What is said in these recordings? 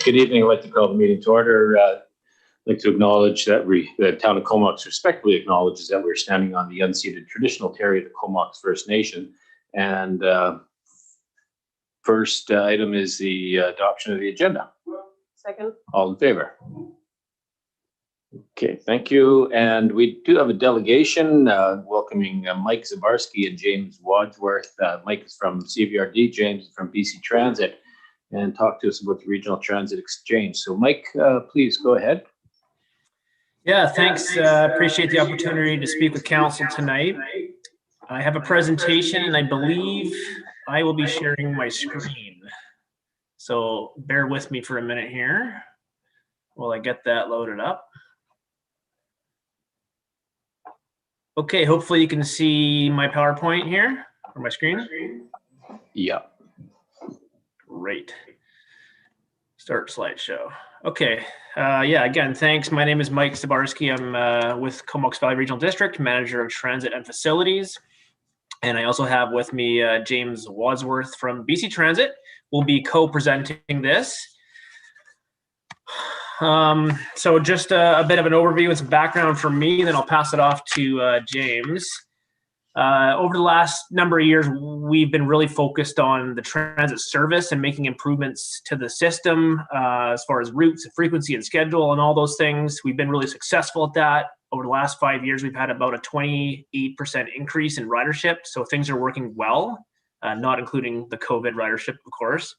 Good evening. I'd like to call the meeting to order. I'd like to acknowledge that the town of Comox respectfully acknowledges that we're standing on the unceded traditional territory of the Comox First Nation. And first item is the adoption of the agenda. Second. All in favor? Okay, thank you. And we do have a delegation welcoming Mike Zabarski and James Wadsworth. Mike is from CVRD, James is from BC Transit, and talk to us about the Regional Transit Exchange. So Mike, please go ahead. Yeah, thanks. Appreciate the opportunity to speak with council tonight. I have a presentation and I believe I will be sharing my screen. So bear with me for a minute here while I get that loaded up. Okay, hopefully you can see my PowerPoint here or my screen. Yeah. Great. Start slideshow. Okay. Yeah, again, thanks. My name is Mike Zabarski. I'm with Comox Valley Regional District, Manager of Transit and Facilities. And I also have with me James Wadsworth from BC Transit. We'll be co-presenting this. So just a bit of an overview and some background from me, then I'll pass it off to James. Over the last number of years, we've been really focused on the transit service and making improvements to the system as far as routes, frequency, and schedule, and all those things. We've been really successful at that. Over the last 5 years, we've had about a 28% increase in ridership, so things are working well, not including the COVID ridership, of course.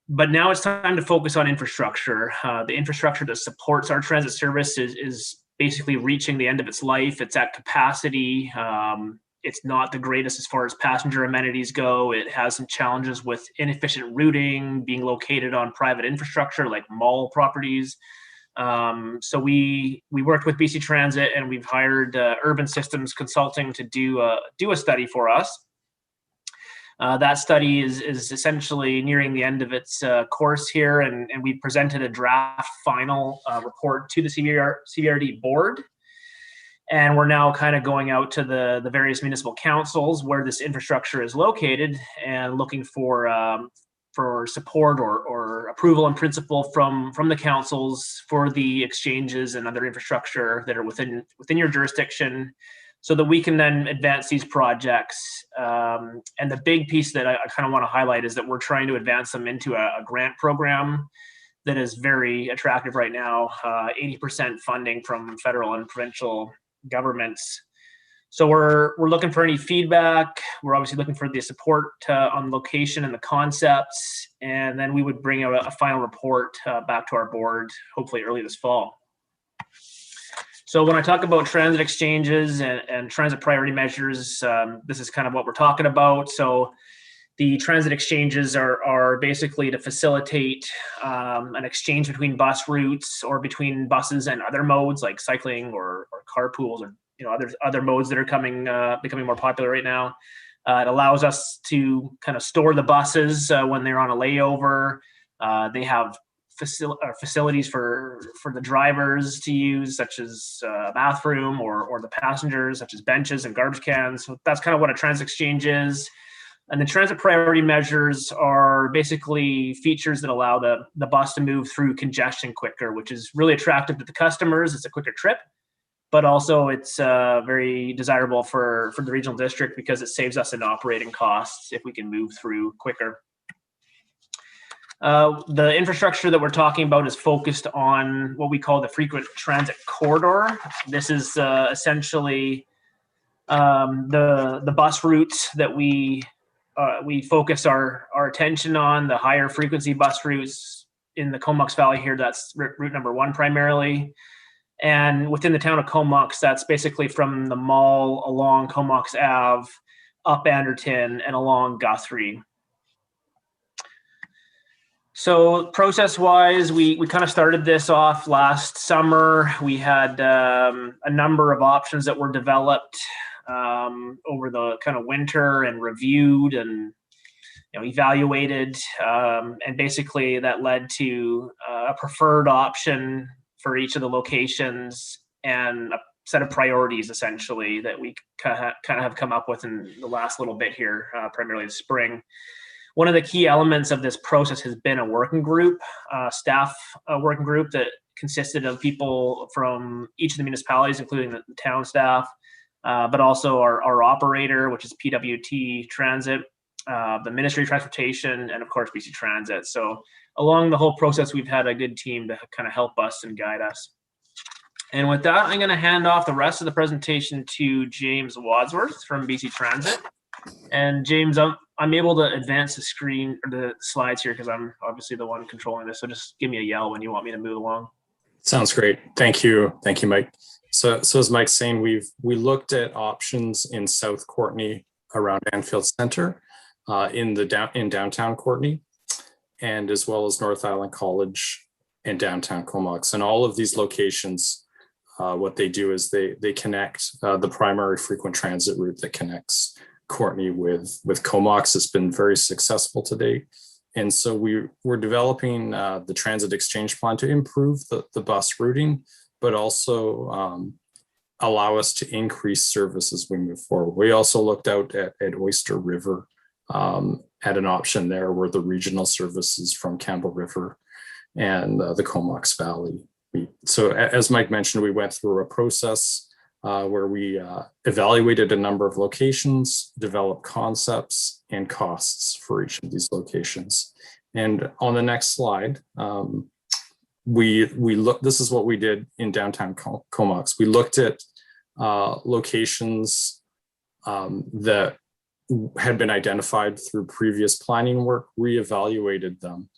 But now it's time to focus on infrastructure. The infrastructure that supports our transit service is basically reaching the end of its life. It's at capacity. It's not the greatest as far as passenger amenities go. It has some challenges with inefficient routing, being located on private infrastructure like mall properties. So we worked with BC Transit and we've hired Urban Systems Consulting to do a study for us. That study is essentially nearing the end of its course here, and we presented a draft final report to the CVRD board. And we're now kind of going out to the various municipal councils where this infrastructure is located and looking for support or approval in principle from the councils for the exchanges and other infrastructure that are within your jurisdiction, so that we can then advance these projects. And the big piece that I kind of want to highlight is that we're trying to advance them into a grant program that is very attractive right now, 80% funding from federal and provincial governments. So we're looking for any feedback. We're obviously looking for the support on location and the concepts, and then we would bring out a final report back to our board, hopefully early this fall. So when I talk about transit exchanges and transit priority measures, this is kind of what we're talking about. So the transit exchanges are basically to facilitate an exchange between bus routes or between buses and other modes like cycling or carpools or other modes that are becoming more popular right now. It allows us to kind of store the buses when they're on a layover. They have facilities for the drivers to use, such as a bathroom, or the passengers, such as benches and garbage cans. So that's kind of what a transit exchange is. And the transit priority measures are basically features that allow the bus to move through congestion quicker, which is really attractive to the customers. It's a quicker trip, but also it's very desirable for the regional district because it saves us in operating costs if we can move through quicker. The infrastructure that we're talking about is focused on what we call the frequent transit corridor. This is essentially the bus routes that we focus our attention on, the higher frequency bus routes in the Comox Valley here. That's route number 1 primarily. And within the town of Comox, that's basically from the mall along Comox Ave up Anderton, and along Guthrie. So process-wise, we kind of started this off last summer. We had a number of options that were developed over the kind of winter and reviewed and evaluated, and basically that led to a preferred option for each of the locations and a set of priorities essentially that we kind of have come up with in the last little bit here, primarily the spring. One of the key elements of this process has been a working group, staff working group that consisted of people from each of the municipalities, including the town staff, but also our operator, which is PWT Transit, the Ministry of Transportation, and of course BC Transit. So along the whole process, we've had a good team to kind of help us and guide us. And with that, I'm going to hand off the rest of the presentation to James Wadsworth from BC Transit. And James, I'm able to advance the screen or the slides here because I'm obviously the one controlling this. So just give me a yell when you want me to move along. Sounds great. Thank you, Mike. So as Mike's saying, we looked at options in South Courtenay around Anfield Center, in downtown Courtenay, and as well as North Island College and downtown Comox. And all of these locations, what they do is they connect the primary frequent transit route that connects Courtenay with Comox. It's been very successful to date. And so we're developing the transit exchange plan to improve the bus routing, but also allow us to increase service as we move forward. We also looked out at Oyster River, at an option there where the regional services from Campbell River and the Comox Valley. So as Mike mentioned, we went through a process where we evaluated a number of locations, developed concepts and costs for each of these locations. And on the next slide, this is what we did in downtown Comox. We looked at locations that had been identified through previous planning work, reevaluated them.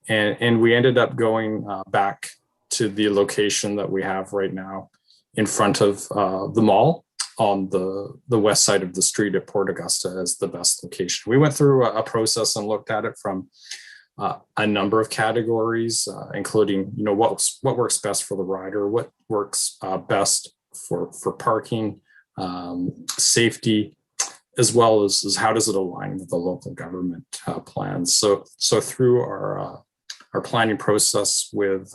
And we ended up going back to the location that we have right now in front of the mall on the west side of the street at Port Augusta as the best location. We went through a process and looked at it from a number of categories, including what works best for the rider, what works best for parking, safety, as well as how does it align with the local government plans. So through our planning process with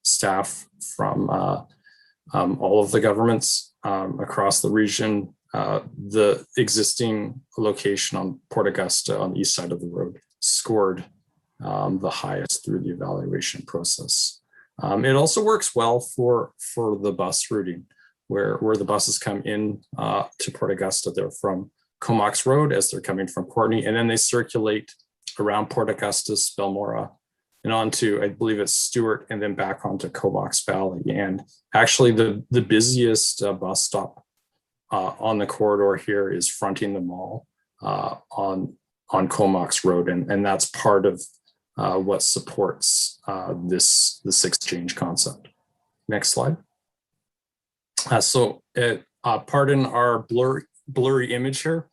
staff from all of the governments across the region, the existing location on Port Augusta on the east side of the road scored the highest through the evaluation process. It also works well for the bus routing, where the buses come in to Port Augusta. They're from Comox Road as they're coming from Courtenay, and then they circulate around Port Augusta, Spelmora, and onto, I believe it's Stewart, and then back onto Comox Valley. And actually the busiest bus stop on the corridor here is fronting the mall on Comox Road, and that's part of what supports this exchange concept. Next slide. Pardon our blurry image here,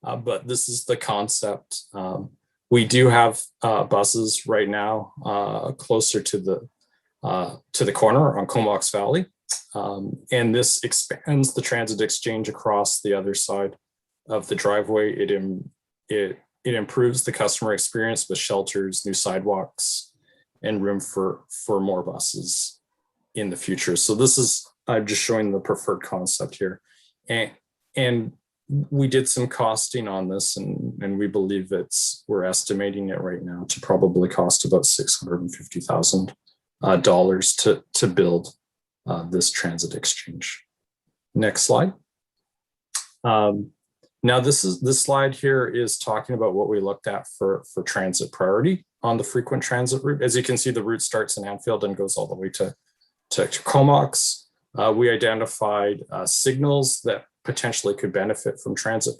but this is the concept. We do have buses right now closer to the corner on Comox Valley, and this expands the transit exchange across the other side of the driveway. It improves the customer experience with shelters, new sidewalks, and room for more buses in the future. So I'm just showing the preferred concept here, and we did some costing on this, and we believe we're estimating it right now to probably cost about $650,000 to build this transit exchange. Next slide. Now this slide here is talking about what we looked at for transit priority on the frequent transit route. As you can see, the route starts in Anfield and goes all the way to Comox. We identified signals that potentially could benefit from transit.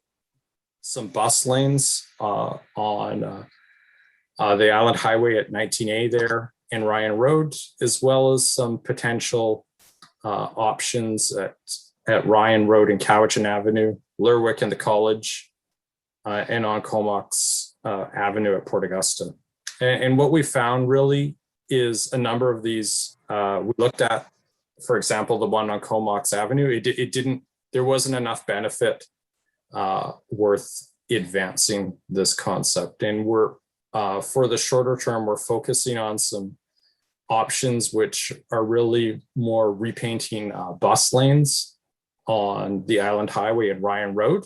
Some bus lanes on the Island Highway at 19A there and Ryan Road, as well as some potential options at Ryan Road and Cowichan Avenue, Lerwick and the College, and on Comox Avenue at Port Augusta. And what we found really is a number of these, we looked at, for example, the one on Comox Avenue, there wasn't enough benefit worth advancing this concept. And we're, for the shorter term, we're focusing on some options which are really more repainting bus lanes on the Island Highway and Ryan Road,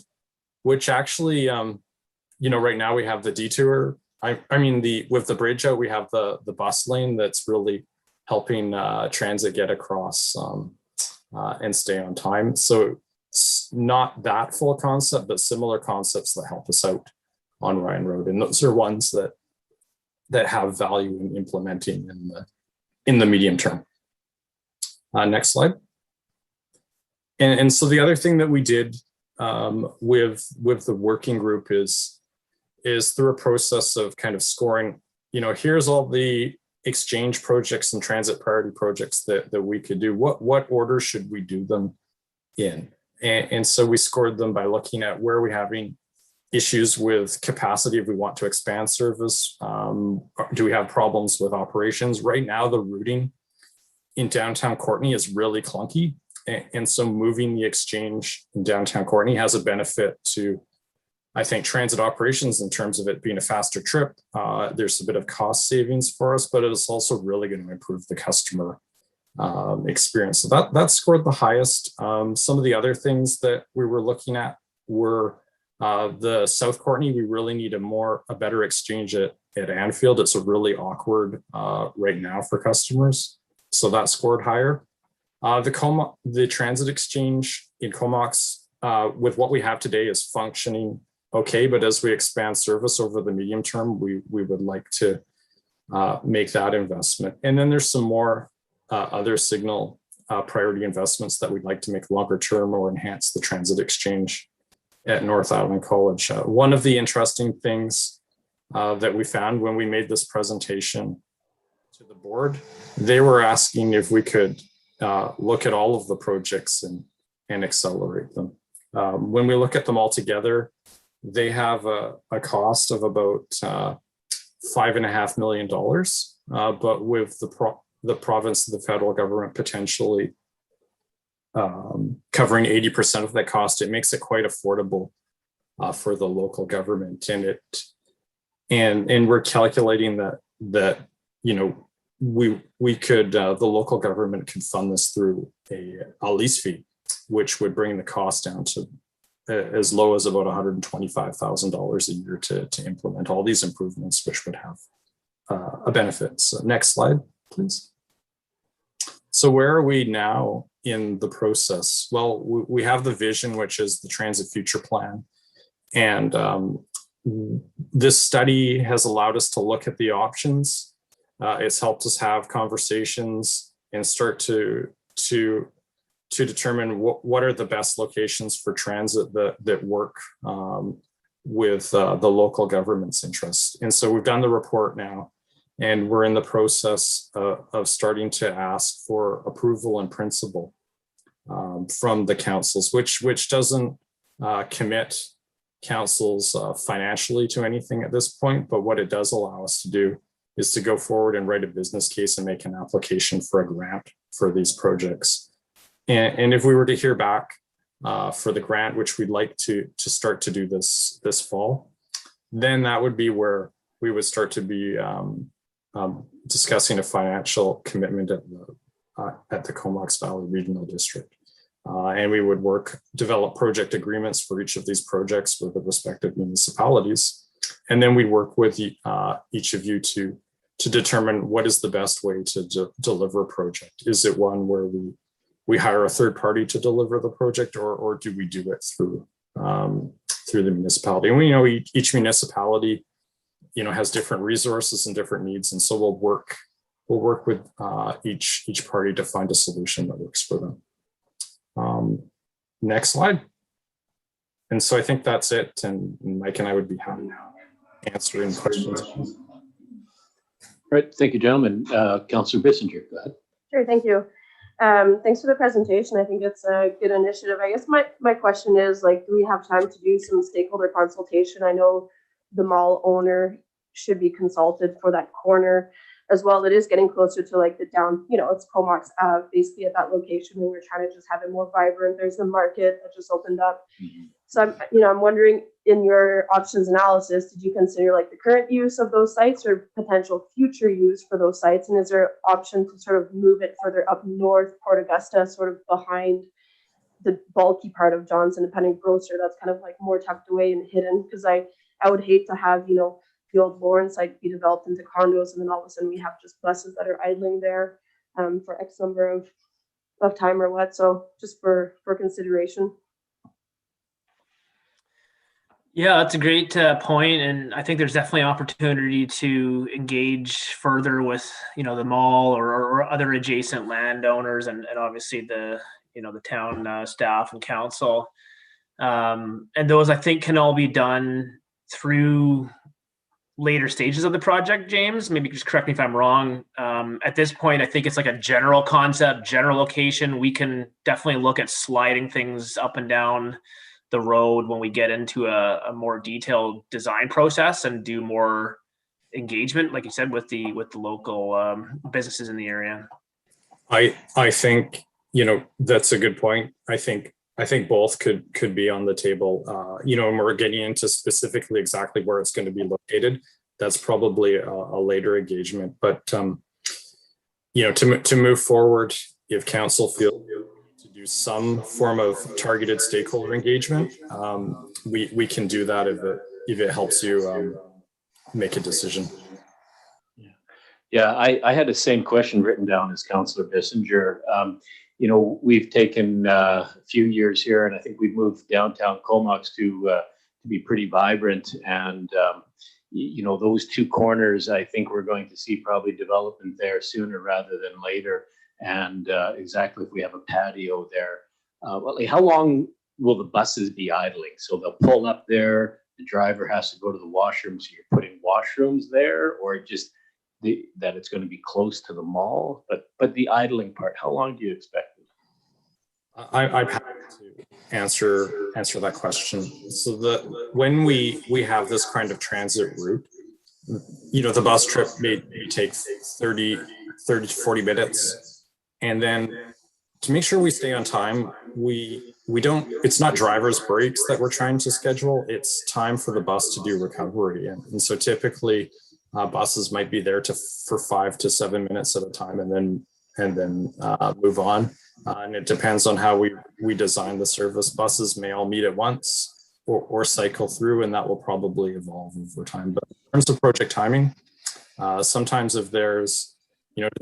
which actually, right now we have the detour. With the bridge out, we have the bus lane that's really helping transit get across and stay on time. So it's not that full concept, but similar concepts that help us out on Ryan Road. And those are ones that have value in implementing in the medium term. Next slide. And so the other thing that we did with the working group is through a process of kind of scoring, here's all the exchange projects and transit priority projects that we could do. What order should we do them in? And so we scored them by looking at where we're having issues with capacity if we want to expand service. Do we have problems with operations? Right now, the routing in downtown Courtenay is really clunky. And so moving the exchange in downtown Courtenay has a benefit to, I think, transit operations in terms of it being a faster trip. There's a bit of cost savings for us, but it is also really going to improve the customer experience. So that scored the highest. Some of the other things that we were looking at were the South Courtenay. We really need a better exchange at Anfield. It's a really awkward right now for customers. So that scored higher. The transit exchange in Comox, with what we have today, is functioning okay, but as we expand service over the medium term, we would like to make that investment. And then there's some more other signal priority investments that we'd like to make longer term or enhance the transit exchange at North Island College. One of the interesting things that we found when we made this presentation to the board, they were asking if we could look at all of the projects and accelerate them. When we look at them all together, they have a cost of about $5.5 million, but with the province and the federal government potentially covering 80% of that cost, it makes it quite affordable for the local government. And we're calculating that we could, the local government could fund this through a lease fee, which would bring the cost down to as low as about $125,000 a year to implement all these improvements, which would have a benefit. So next slide, please. So where are we now in the process? Well, we have the vision, which is the Transit Future Plan. And this study has allowed us to look at the options. It's helped us have conversations and start to determine what are the best locations for transit that work with the local government's interests. And so we've done the report now, and we're in the process of starting to ask for approval in principle from the councils, which doesn't commit councils financially to anything at this point. But what it does allow us to do is to go forward and write a business case and make an application for a grant for these projects. And if we were to hear back for the grant, which we'd like to start to do this fall, then that would be where we would start to be discussing a financial commitment at the Comox Valley Regional District. And we would develop project agreements for each of these projects with the respective municipalities. And then we work with each of you to determine what is the best way to deliver a project. Is it one where we hire a third party to deliver the project, or do we do it through the municipality? And we know each municipality, has different resources and different needs, and so we'll work with each party to find a solution that works for them. Next slide. And so I think that's it. And Mike and I would be happy to answer any questions. All right, thank you, gentlemen. Councillor Bissinger, go ahead. Sure, thank you. Thanks for the presentation. I think it's a good initiative. I guess my question is, like, do we have time to do some stakeholder consultation? I know the mall owner should be consulted for that corner as well. It is getting closer to like the down, it's Comox Ave basically at that location, and we're trying to just have it more vibrant. There's the market that just opened up. So I'm wondering, in your options analysis, did you consider like the current use of those sites or potential future use for those sites? And is there option to sort of move it further up north, Port Augusta, sort of behind the bulky part of John's Independent Grocer that's kind of like more tucked away and hidden? Because I would hate to have, the old Lauren site be developed into condos, and then all of a sudden we have just buses that are idling there for X number of time or what. So just for consideration. Yeah, that's a great point, and I think there's definitely opportunity to engage further with the mall or other adjacent landowners, and obviously the the town staff and council, and those I think can all be done through later stages of the project. James, maybe just correct me if I'm wrong. At this point, I think it's like a general concept, general location. We can definitely look at sliding things up and down the road when we get into a more detailed design process and do more engagement, like you said, with the local businesses in the area. I think that's a good point. I think both could be on the table. And we're getting into specifically exactly where it's going to be located. That's probably a later engagement. But to move forward, if council feels to do some form of targeted stakeholder engagement, we can do that if it helps you make a decision. Yeah, I had the same question written down as Councillor Bissinger. We've taken a few years here, and I think we've moved downtown Comox to be pretty vibrant. And those two corners, I think we're going to see probably development there sooner rather than later. And exactly if we have a patio there, how long will the buses be idling? So they'll pull up there, the driver has to go to the washroom, so you're putting washrooms there, or just that it's going to be close to the mall? But the idling part, how long do you expect it? I'm happy to answer that question. So when we have this kind of transit route, the bus trip may take 30 to 40 minutes. And then to make sure we stay on time, it's not driver's breaks that we're trying to schedule. It's time for the bus to do recovery. And so typically buses might be there for 5 to 7 minutes at a time, and then move on. And it depends on how we design the service. Buses may all meet at once or cycle through, and that will probably evolve over time. But in terms of project timing, sometimes if there's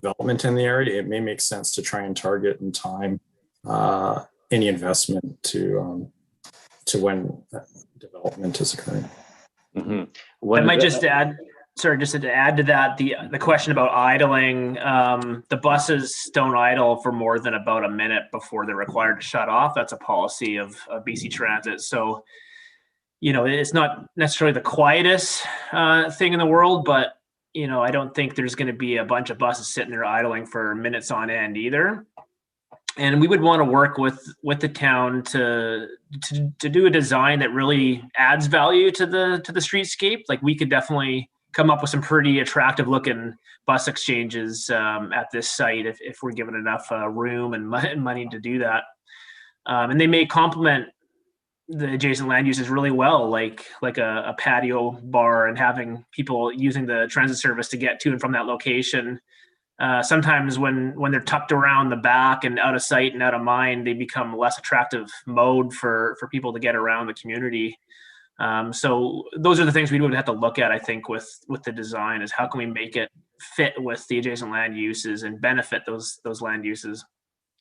development in the area, it may make sense to try and target and time any investment to when development is occurring. Mm-hmm. I might just add. Sorry, just to add to that, the question about idling, the buses don't idle for more than about a minute before they're required to shut off. That's a policy of BC Transit. So, it's not necessarily the quietest thing in the world, but, I don't think there's going to be a bunch of buses sitting there idling for minutes on end either. And we would want to work with the town to do a design that really adds value to the streetscape. Like, we could definitely come up with some pretty attractive looking bus exchanges at this site if we're given enough room and money to do that. And they may complement the adjacent land uses really well, like a patio bar, and having people using the transit service to get to and from that location. Sometimes when they're tucked around the back and out of sight and out of mind, they become a less attractive mode for people to get around the community. So those are the things we would have to look at, I think, with the design, is how can we make it fit with the adjacent land uses and benefit those land uses.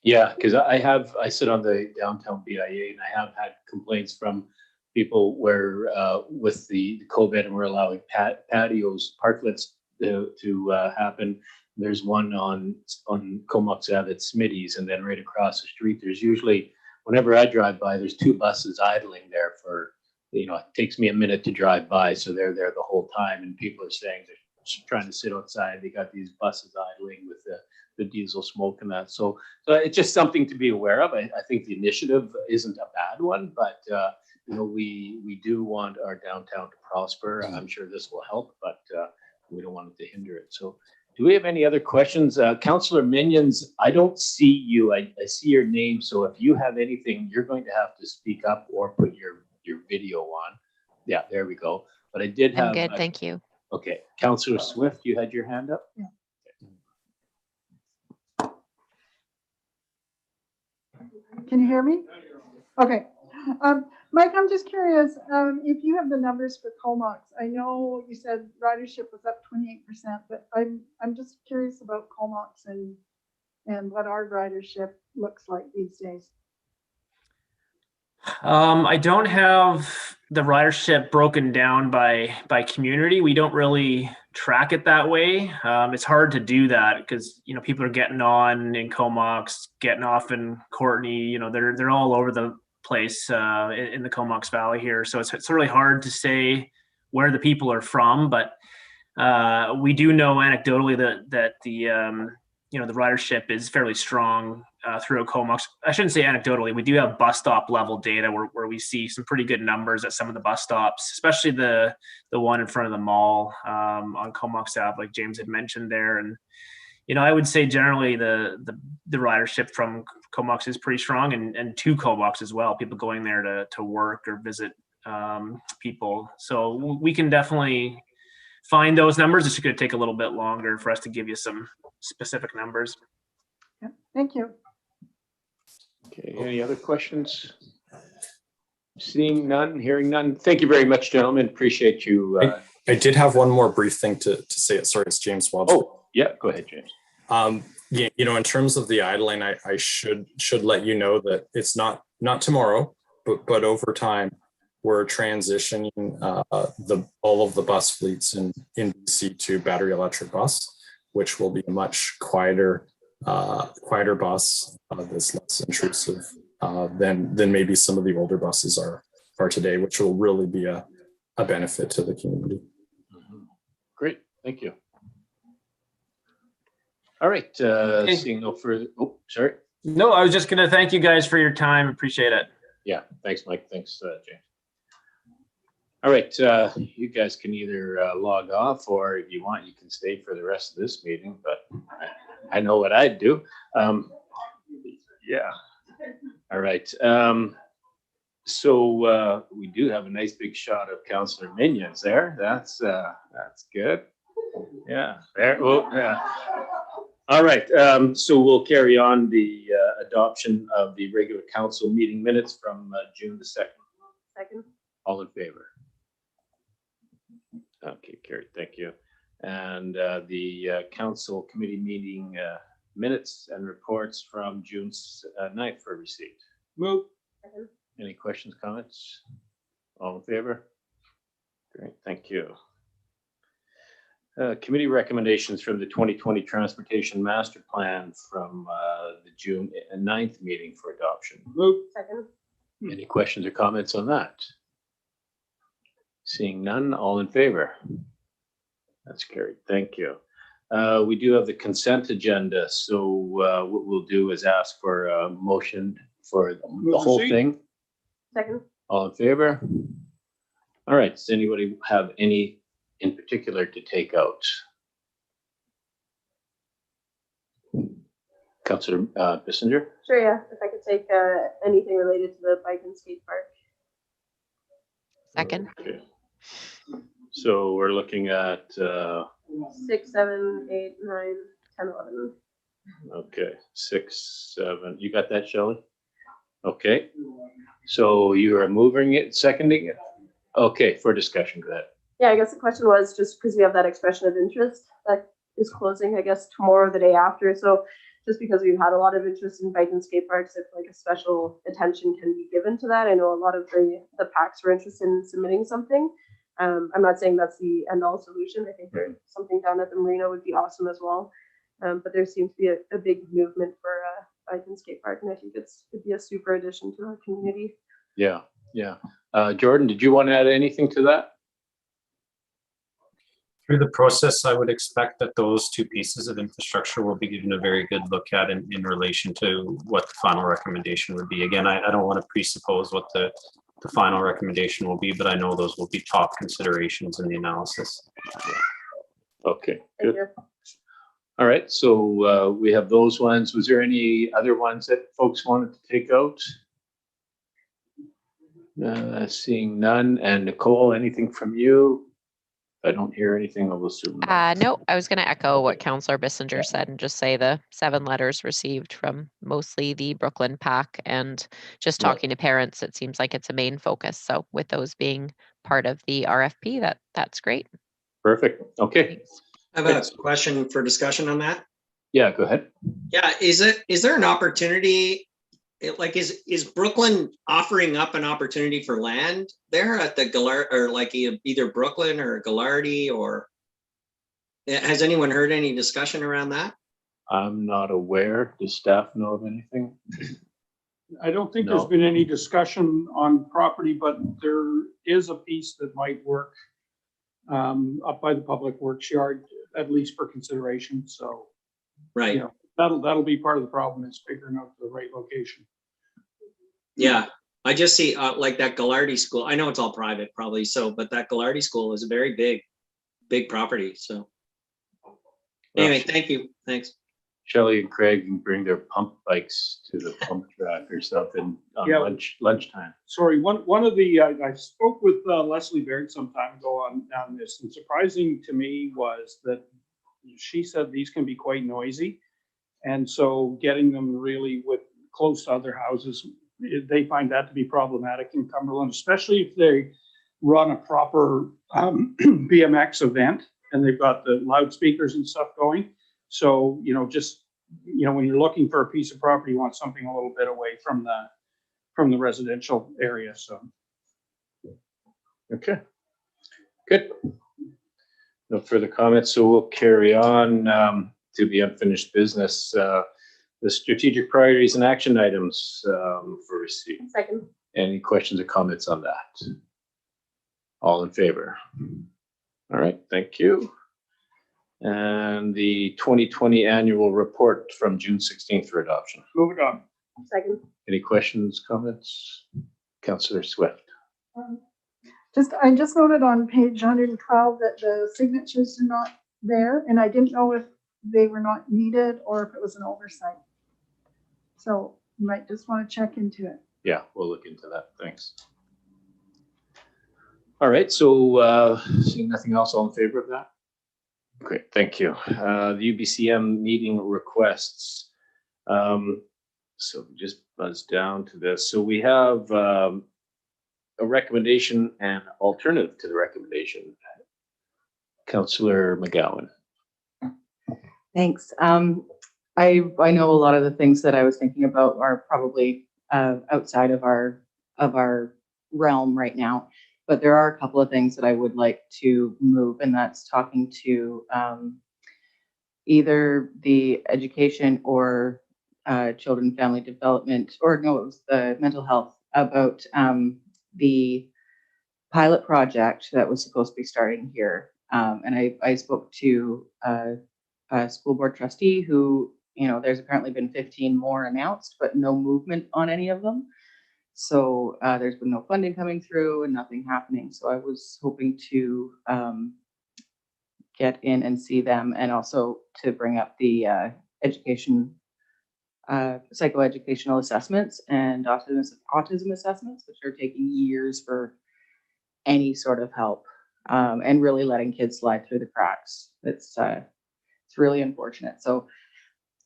Yeah, because I sit on the downtown BIA, and I have had complaints from people where with the COVID, and we're allowing patios, parklets to happen. There's one on Comox Ave at Smitty's, and then right across the street, there's usually, whenever I drive by, there's two buses idling there for, it takes me a minute to drive by, so they're there the whole time, and people are saying they're trying to sit outside. They got these buses idling with the diesel smoke and that. So it's just something to be aware of. I think the initiative isn't a bad one, but we do want our downtown to prosper. I'm sure this will help, but we don't want it to hinder it. So do we have any other questions? Councillor Minions, I don't see you. I see your name. So if you have anything, you're going to have to speak up or put your video on. Yeah, there we go. But I did have. I'm good, thank you. Okay, Councillor Swift, you had your hand up? Yeah. Can you hear me? Okay. Mike, I'm just curious, if you have the numbers for Comox. I know you said ridership was up 28%, but I'm just curious about Comox and what our ridership looks like these days. I don't have the ridership broken down by community. We don't really track it that way. It's hard to do that because people are getting on in Comox, getting off in Courtney. They're all over the place in the Comox Valley here. So it's really hard to say where the people are from, but we do know anecdotally that the the ridership is fairly strong throughout Comox. I shouldn't say anecdotally. We do have bus stop level data where we see some pretty good numbers at some of the bus stops, especially the one in front of the mall on Comox Ave, like James had mentioned there. And I would say generally the ridership from Comox is pretty strong, and to Comox as well. People going there to work or visit people. So we can definitely find those numbers. It's going to take a little bit longer for us to give you some specific numbers. Yeah, thank you. Okay, any other questions? Seeing none, hearing none. Thank you very much, gentlemen. Appreciate you. I did have one more brief thing to say. Sorry, it's James Wadsworth. Oh, yeah, go ahead, James. Yeah, in terms of the idling, I should let you know that it's not tomorrow, but over time, we're transitioning all of the bus fleets in BC to battery electric bus, which will be a much quieter bus that's less intrusive than maybe some of the older buses are today, which will really be a benefit to the community. Great, thank you. All right, seeing no further. Oh, sorry. No, I was just going to thank you guys for your time. Appreciate it. Yeah, thanks, Mike. Thanks, James. All right, you guys can either log off, or if you want, you can stay for the rest of this meeting, but I know what I'd do. Yeah. All right. So we do have a nice big shot of Councillor Minions there. That's good. Yeah, there. Oh, yeah. All right, so we'll carry on the adoption of the regular council meeting minutes from June the 2nd. Second. All in favor? Okay, carried, thank you. And the council committee meeting minutes and reports from June 9th for receipt. Move. Second. Any questions, comments? All in favor? Great, thank you. Committee recommendations from the 2020 Transportation Master Plan from the June 9th meeting for adoption. Move. Second. Any questions or comments on that? Seeing none, all in favor? That's carried. Thank you. We do have the consent agenda. So what we'll do is ask for a motion for the whole thing. Second. All in favor? All right. Does anybody have any in particular to take out? Councillor Bissinger? Sure, yeah. If I could take anything related to the bike and skate park. Second. Okay. So we're looking at 6, 7, 8, 9, 10, 11. okay, 6, 7. You got that, Shelley? Okay. So you are moving it, seconding it? Okay, for discussion, go ahead. Yeah, I guess the question was just because we have that expression of interest that is closing, I guess, tomorrow or the day after. So just because we've had a lot of interest in bike and skate parks, if like a special attention can be given to that. I know a lot of the PACs were interested in submitting something. I'm not saying that's the end all solution. I think there's something down at the marina would be awesome as well. But there seems to be a big movement for a bike and skate park, and I think it'd be a super addition to our community. Yeah, yeah. Jordan, did you want to add anything to that? Through the process, I would expect that those two pieces of infrastructure will be given a very good look at in relation to what the final recommendation would be. Again, I don't want to presuppose what the final recommendation will be, but I know those will be top considerations in the analysis. Okay, Thank good. you. All right, so we have those ones. Was there any other ones that folks wanted to take out? Seeing none. And Nicole, anything from you? If I don't hear anything, I'll assume. No, I was going to echo what Councillor Bissinger said and just say the 7 letters received from mostly the Brooklyn PAC, and just Yeah. talking to parents, it seems like it's a main focus. So with those being part of the RFP, that's great. Perfect. Okay. Thanks. I have a question for discussion on that. Yeah, go ahead. Yeah, is there an opportunity? Like, is Brooklyn offering up an opportunity for land there at the Gillard, or like either Brooklyn or Gillardy, or has anyone heard any discussion around that? I'm not aware. Does staff know of anything? I don't think No. there's been any discussion on property, but there is a piece that might work up by the Public Works Yard, at least for consideration. So, Right. you know, that'll be part of the problem, is figuring out the right location. Yeah, I just see like that Gillardy school. I know it's all private probably, so, but that Gillardy school is a very big property. So anyway, thank you. Thanks. Shelley and Craig can bring their pump bikes to the pump track or something on Yeah. lunchtime. Sorry, one of the, I spoke with Leslie Baird some time ago on this, and surprising to me was that she said these can be quite noisy. And so getting them really close to other houses, they find that to be problematic in Cumberland, especially if they run a proper BMX event and they've got the loudspeakers and stuff going. So, when you're looking for a piece of property, you want something a little bit away from the residential area. So. Okay, good. No further comments, so we'll carry on to the unfinished business. The strategic priorities and action items for receipt. Second. Any questions or comments on that? All in favor? All right, thank you. And the 2020 annual report from June 16th for adoption. Move it on. Second. Any questions, comments? Councillor Swift. I just noted on page 112 that the signatures are not there, and I didn't know if they were not needed or if it was an oversight. So you might just want to check into it. Yeah, we'll look into that. Thanks. All right, so seeing nothing else, all in favor of that? Great, thank you. The UBCM meeting requests. So just buzz down to this. So we have a recommendation and alternative to the recommendation. Councillor McGowan. Thanks. I know a lot of the things that I was thinking about are probably outside of our realm right now, but there are a couple of things that I would like to move, and that's talking to either the education or children family development, or no, it was the mental health, about the pilot project that was supposed to be starting here. And I spoke to a school board trustee who, there's apparently been 15 more announced, but no movement on any of them. So there's been no funding coming through and nothing happening. So I was hoping to get in and see them, and also to bring up the education, psychoeducational assessments and autism assessments, which are taking years for any sort of help, and really letting kids slide through the cracks. It's really unfortunate. So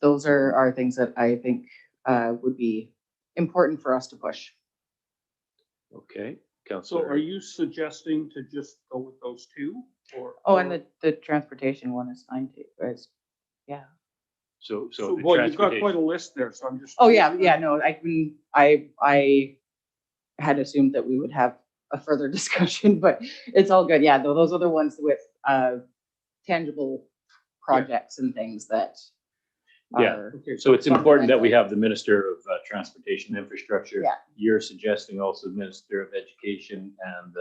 those are things that I think would be important for us to push. Okay, So Councillor. are you suggesting to just go with those two? Oh, and the transportation one is fine too, guys. Yeah. So the Well, you've got transportation- quite a list there, so I'm just. Oh, yeah. No, I had assumed that we would have a further discussion, but it's all good. Yeah, those are the ones with tangible projects and things that Yeah. are. Okay, So it's important that we have the Minister of Transportation Infrastructure. Yeah. You're suggesting also the Minister of Education and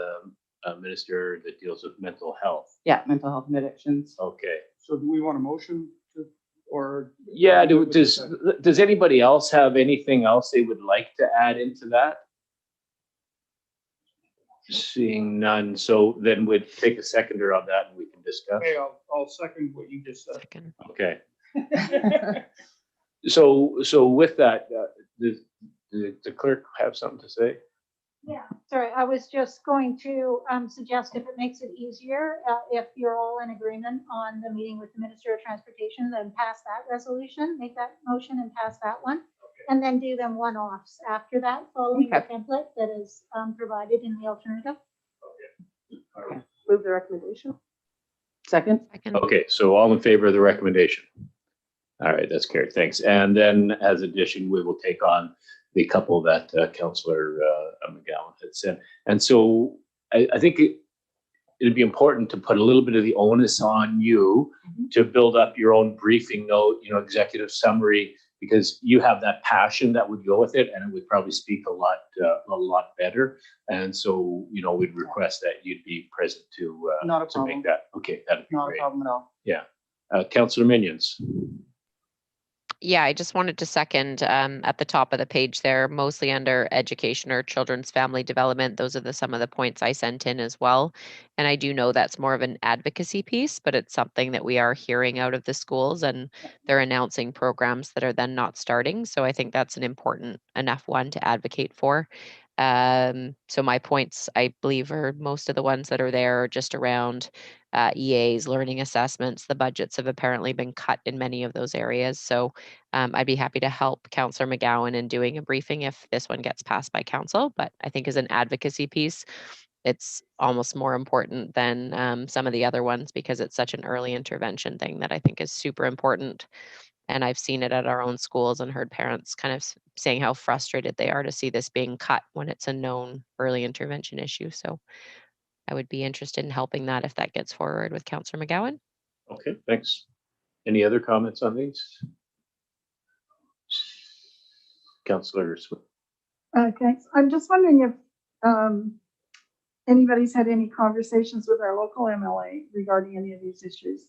minister that deals with mental health. Yeah, mental health and addictions. Okay. So do we want a motion to, or? Yeah, does anybody else have anything else they would like to add into that? Seeing none, so then we'd take a seconder on that and we can discuss. Okay, I'll second what you just said. Second. Okay. So with that, does the clerk have something to say? Yeah, sorry, I was just going to suggest if it makes it easier, if you're all in agreement on the meeting with the Minister of Transportation, then pass that resolution, make that motion and pass that one. And then do them one-offs after that, following the template that is provided in the alternative. Move the recommendation. Second. Second. Okay, so all in favor of the recommendation? All right, that's carried. Thanks. And then as addition, we will take on the couple that Councillor McGowan had said. And so I think it'd be important to put a little bit of the onus on you to build up your own briefing note, executive summary, because you have that passion that would go with it, and it would probably speak a lot better. And so, we'd request that you'd be present to Not a to problem. make that. Okay, that'd be Not a great. problem at all. Councillor Minions. Yeah, I just wanted to second at the top of the page there, mostly under education or children's family development. Those are some of the points I sent in as well. And I do know that's more of an advocacy piece, but it's something that we are hearing out of the schools, and they're announcing programs that are then not starting. So I think that's an important enough one to advocate for. So my points, I believe, are most of the ones that are there are just around EAs, learning assessments. The budgets have apparently been cut in many of those areas. So I'd be happy to help Councillor McGowan in doing a briefing if this one gets passed by council. But I think as an advocacy piece, it's almost more important than some of the other ones, because it's such an early intervention thing that I think is super important. And I've seen it at our own schools and heard parents kind of saying how frustrated they are to see this being cut when it's a known early intervention issue. So I would be interested in helping that if that gets forward with Councillor McGowan. Okay, thanks. Any other comments on these? Councillor Smith. Thanks. I'm just wondering if anybody's had any conversations with our local MLA regarding any of these issues.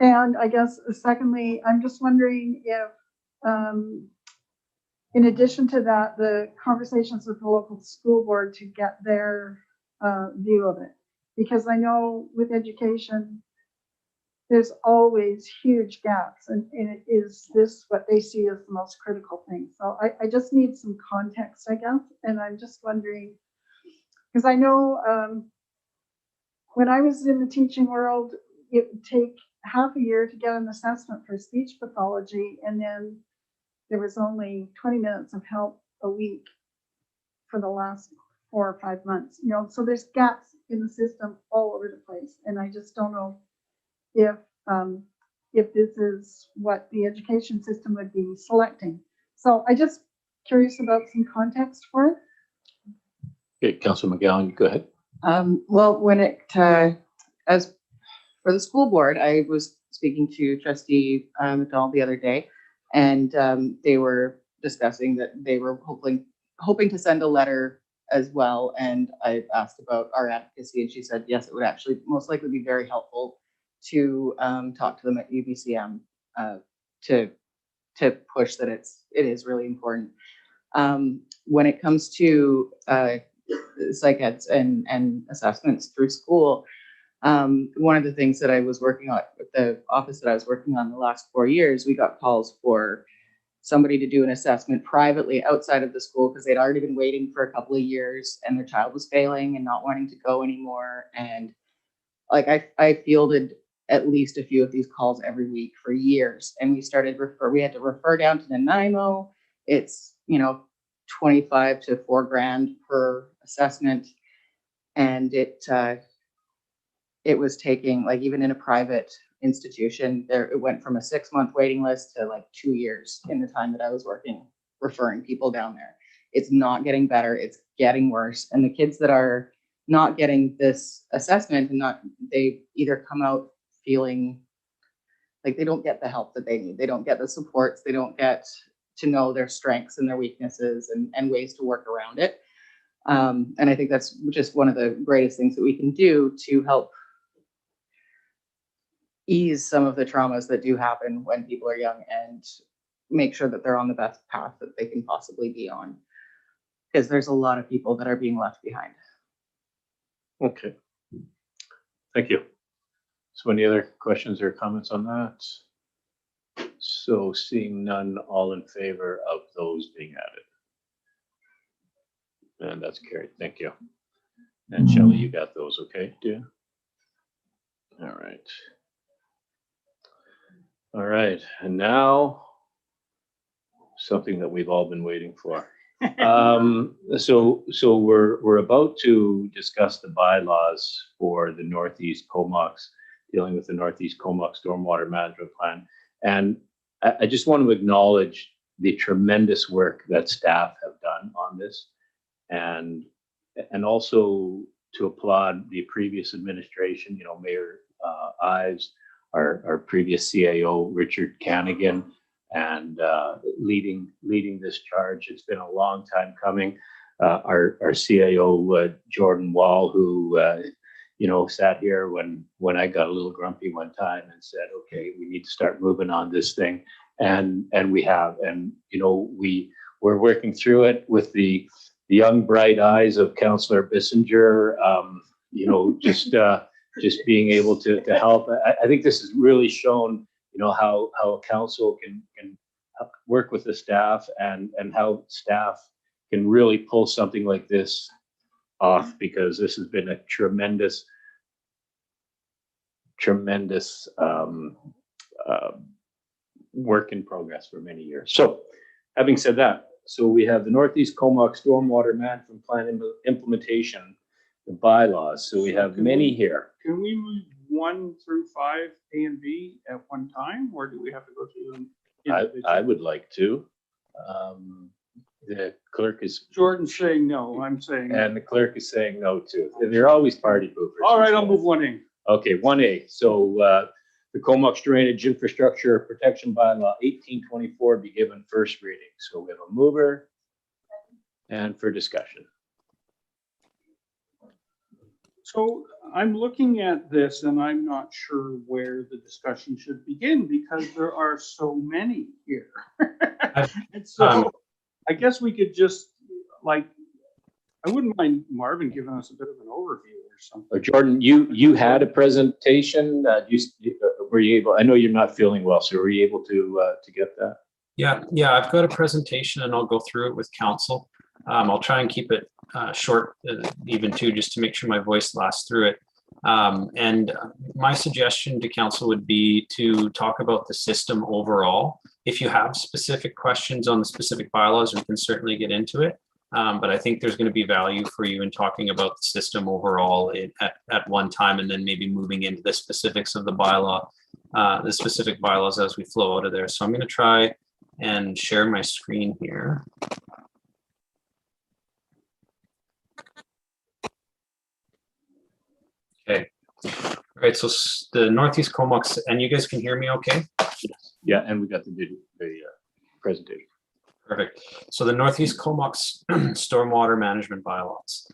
And I guess secondly, I'm just wondering if, in addition to that, the conversations with the local school board to get their view of it. Because I know with education, there's always huge gaps, and is this what they see as the most critical thing? So I just need some context, I guess, and I'm just wondering, because I know when I was in the teaching world, it would take half a year to get an assessment for speech pathology, and then there was only 20 minutes of help a week for the last 4 or 5 months. So there's gaps in the system all over the place, and I just don't know if this is what the education system would be selecting. So I just curious about some context for it. Okay, Councillor McGowan, go ahead. Well, when as for the school board, I was speaking to Trustee McDonald the other day, and they were discussing that they were hoping to send a letter as well. And I asked about our advocacy, and she said, yes, it would actually most likely be very helpful to talk to them at UBCM to push that it is really important. When it comes to psych eds and assessments through school, one of the things that I was working on with the office that I was working on the last 4 years, we got calls for somebody to do an assessment privately outside of the school because they'd already been waiting for a couple of years and their child was failing and not wanting to go anymore. And like I fielded at least a few of these calls every week for years, and we had to refer down to Nanaimo. It's 25 to $4,000 per assessment, and it was taking, like, even in a private institution, it went from a 6-month waiting list to like 2 years in the time that I was working, referring people down there. It's not getting better, it's getting worse. And the kids that are not getting this assessment they either come out feeling like they don't get the help that they need. They don't get the supports. They don't get to know their strengths and their weaknesses and ways to work around it. And I think that's just one of the greatest things that we can do to help ease some of the traumas that do happen when people are young and make sure that they're on the best path that they can possibly be on. Because there's a lot of people that are being left behind. Okay. Thank you. So any other questions or comments on that? So seeing none, all in favor of those being added? And that's carried. Thank you. And Shelley, you got those okay, do you? All right. All right, and now something that we've all been waiting for. So we're about to discuss the bylaws for the Northeast Comox, dealing with the Northeast Comox Stormwater Management Plan. And I just want to acknowledge the tremendous work that staff have done on this, and also to applaud the previous administration, you know, Mayor Ives, our previous CAO, Richard Canigan, and leading this charge. It's been a long time coming. Our CAO, Jordan Wall, who you know, sat here when I got a little grumpy one time and said, okay, we need to start moving on this thing. And we have, and you know, we're working through it with the young bright eyes of Councillor Bissinger, you know, just being able to help. I think this has really shown, you know, how a council can work with the staff, and how staff can really pull something like this off, because this has been a tremendous work in progress for many years. So having said that, so we have the Northeast Comox Stormwater Management Plan implementation, the bylaws. So we have many here. Can we move 1 through 5, A and B at one time, or do we have to go through them individually? I would like to. The clerk is, Jordan's saying no, I'm saying. and the clerk is saying no too. They're always party poopers. All right, I'll move 1A. Okay, 1A. So the Comox Drainage Infrastructure Protection Bylaw 1824 be given first reading. So we have a mover and for discussion. So I'm looking at this and I'm not sure where the discussion should begin, because there are so many here. And so I guess we could just, like, I wouldn't mind Marvin giving us a bit of an overview or something. Or Jordan, you had a presentation. Were you able? I know you're not feeling well, so were you able to get that? Yeah, I've got a presentation and I'll go through it with council. I'll try and keep it short, even too, just to make sure my voice lasts through it. And my suggestion to council would be to talk about the system overall. If you have specific questions on the specific bylaws, we can certainly get into it. But I think there's going to be value for you in talking about the system overall at one time, and then maybe moving into the specifics of the bylaw, the specific bylaws as we flow out of there. So I'm going to try and share my screen here. Okay. All right. So the Northeast Comox, and you guys can hear me okay? Yeah, and we got the presentation. Perfect. So the Northeast Comox Stormwater Management Bylaws.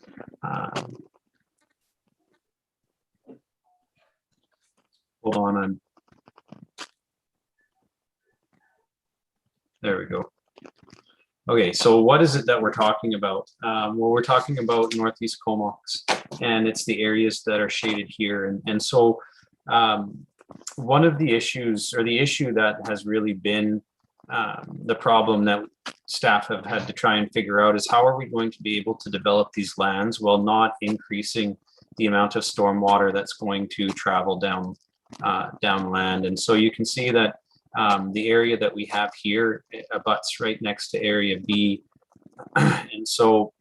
Hold on. There we go. Okay, so what is it that we're talking about? Well, we're talking about Northeast Comox, and it's the areas that are shaded here. And so one of the issues, or the issue that has really been the problem that staff have had to try and figure out, is how are we going to be able to develop these lands while not increasing the amount of stormwater that's going to travel down land. And so you can see that the area that we have here abuts right next to area B. And so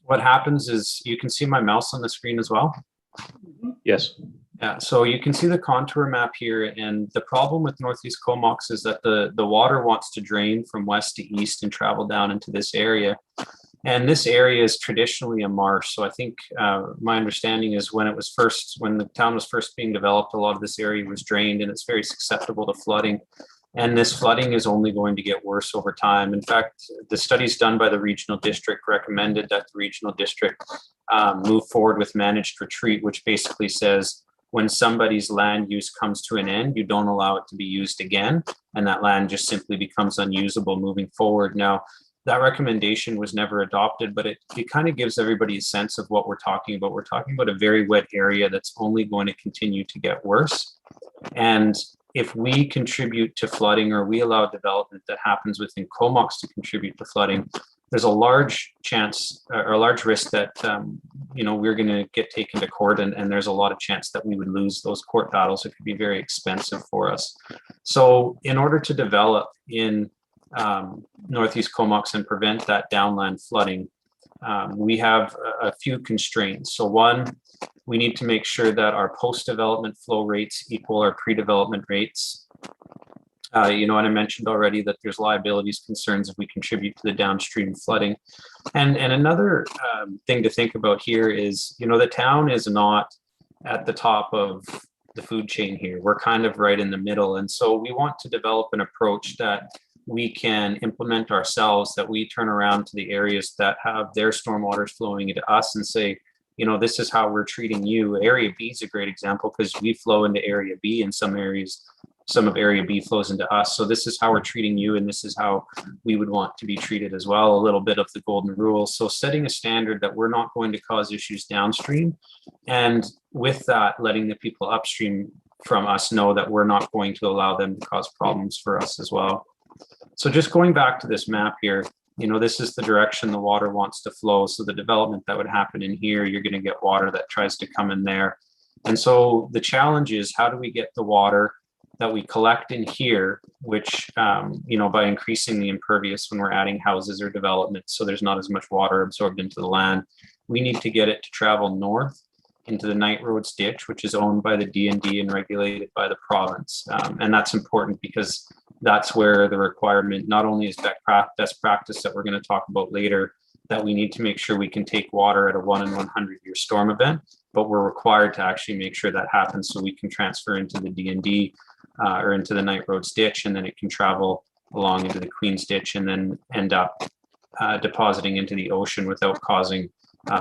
what happens is, you can see my mouse on the screen as well. Yes. Yeah, so you can see the contour map here, and the problem with Northeast Comox is that the water wants to drain from west to east and travel down into this area. And this area is traditionally a marsh. So I think my understanding is when the town was first being developed, a lot of this area was drained, and it's very susceptible to flooding. And this flooding is only going to get worse over time. In fact, the studies done by the regional district recommended that the regional district move forward with managed retreat, which basically says when somebody's land use comes to an end, you don't allow it to be used again, and that land just simply becomes unusable moving forward. Now, that recommendation was never adopted, but it kind of gives everybody a sense of what we're talking about. We're talking about a very wet area that's only going to continue to get worse. And if we contribute to flooding, or we allow development that happens within Comox to contribute to flooding, there's a large chance or a large risk that we're going to get taken to court, and there's a lot of chance that we would lose those court battles. It could be very expensive for us. So in order to develop in Northeast Comox and prevent that downland flooding, we have a few constraints. So one, we need to make sure that our post-development flow rates equal our pre-development rates. And I mentioned already that there's liabilities concerns if we contribute to the downstream flooding. And another thing to think about here is, the town is not at the top of the food chain here. We're kind of right in the middle. And so we want to develop an approach that we can implement ourselves, that we turn around to the areas that have their stormwaters flowing into us and say, this is how we're treating you. Area B is a great example because we flow into Area B in some areas. Some of Area B flows into us. So this is how we're treating you, and this is how we would want to be treated as well. A little bit of the golden rule. So setting a standard that we're not going to cause issues downstream, and with that, letting the people upstream from us know that we're not going to allow them to cause problems for us as well. So just going back to this map here, this is the direction the water wants to flow. So the development that would happen in here, you're going to get water that tries to come in there. And so the challenge is, how do we get the water that we collect in here, which, by increasing the impervious when we're adding houses or development, so there's not as much water absorbed into the land, we need to get it to travel north into the Night Roads ditch, which is owned by the D&D and regulated by the province. And that's important because that's where the requirement not only is best practice that we're going to talk about later, that we need to make sure we can take water at a 1 in 100 year storm event, but we're required to actually make sure that happens so we can transfer into the D&D or into the Night Roads ditch, and then it can travel along into the Queen's ditch and then end up depositing into the ocean without causing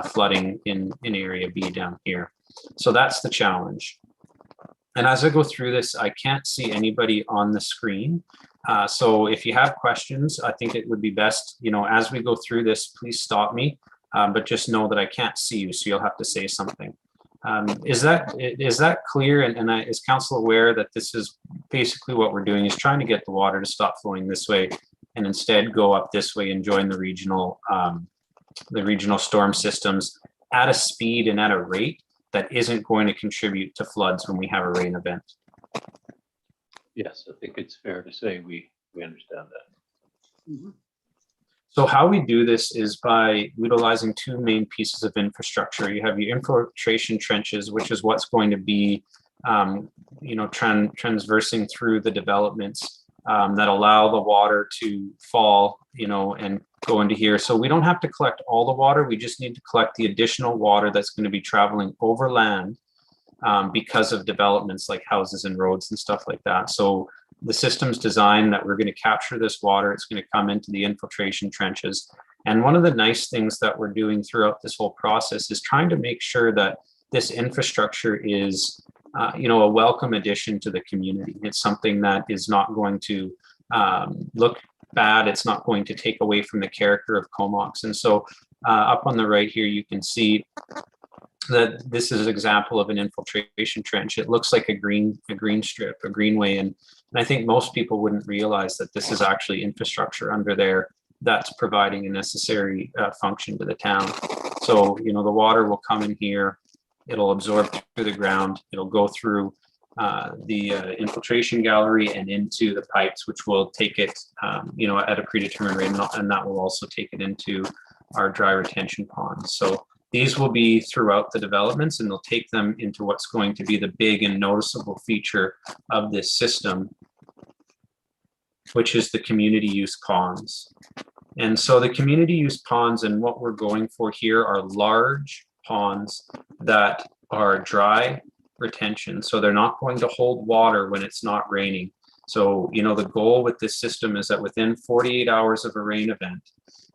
flooding in Area B down here. So that's the challenge. And as I go through this, I can't see anybody on the screen. So if you have questions, I think it would be best, as we go through this, please stop me, but just know that I can't see you, so you'll have to say something. Is that clear? And is council aware that this is basically what we're doing, is trying to get the water to stop flowing this way and instead go up this way and join the regional storm systems at a speed and at a rate that isn't going to contribute to floods when we have a rain event. Yes, I think it's fair to say we understand that. Mhm. So how we do this is by utilizing two main pieces of infrastructure. You have your infiltration trenches, which is what's going to be, transversing through the developments that allow the water to fall, and go into here. So we don't have to collect all the water. We just need to collect the additional water that's going to be traveling over land because of developments like houses and roads and stuff like that. So the system's designed that we're going to capture this water. It's going to come into the infiltration trenches. And one of the nice things that we're doing throughout this whole process is trying to make sure that this infrastructure is, a welcome addition to the community. It's something that is not going to look bad. It's not going to take away from the character of Comox. And so up on the right here, you can see that this is an example of an infiltration trench. It looks like a green strip, a greenway. And I think most people wouldn't realize that this is actually infrastructure under there that's providing a necessary function to the town. So, the water will come in here, it'll absorb through the ground, it'll go through the infiltration gallery and into the pipes, which will take it, at a predetermined rate, and that will also take it into our dry retention ponds. So these will be throughout the developments, and they'll take them into what's going to be the big and noticeable feature of this system, which is the community use ponds. And so the community use ponds, and what we're going for here, are large ponds that are dry retention. So they're not going to hold water when it's not raining. So, the goal with this system is that within 48 hours of a rain event,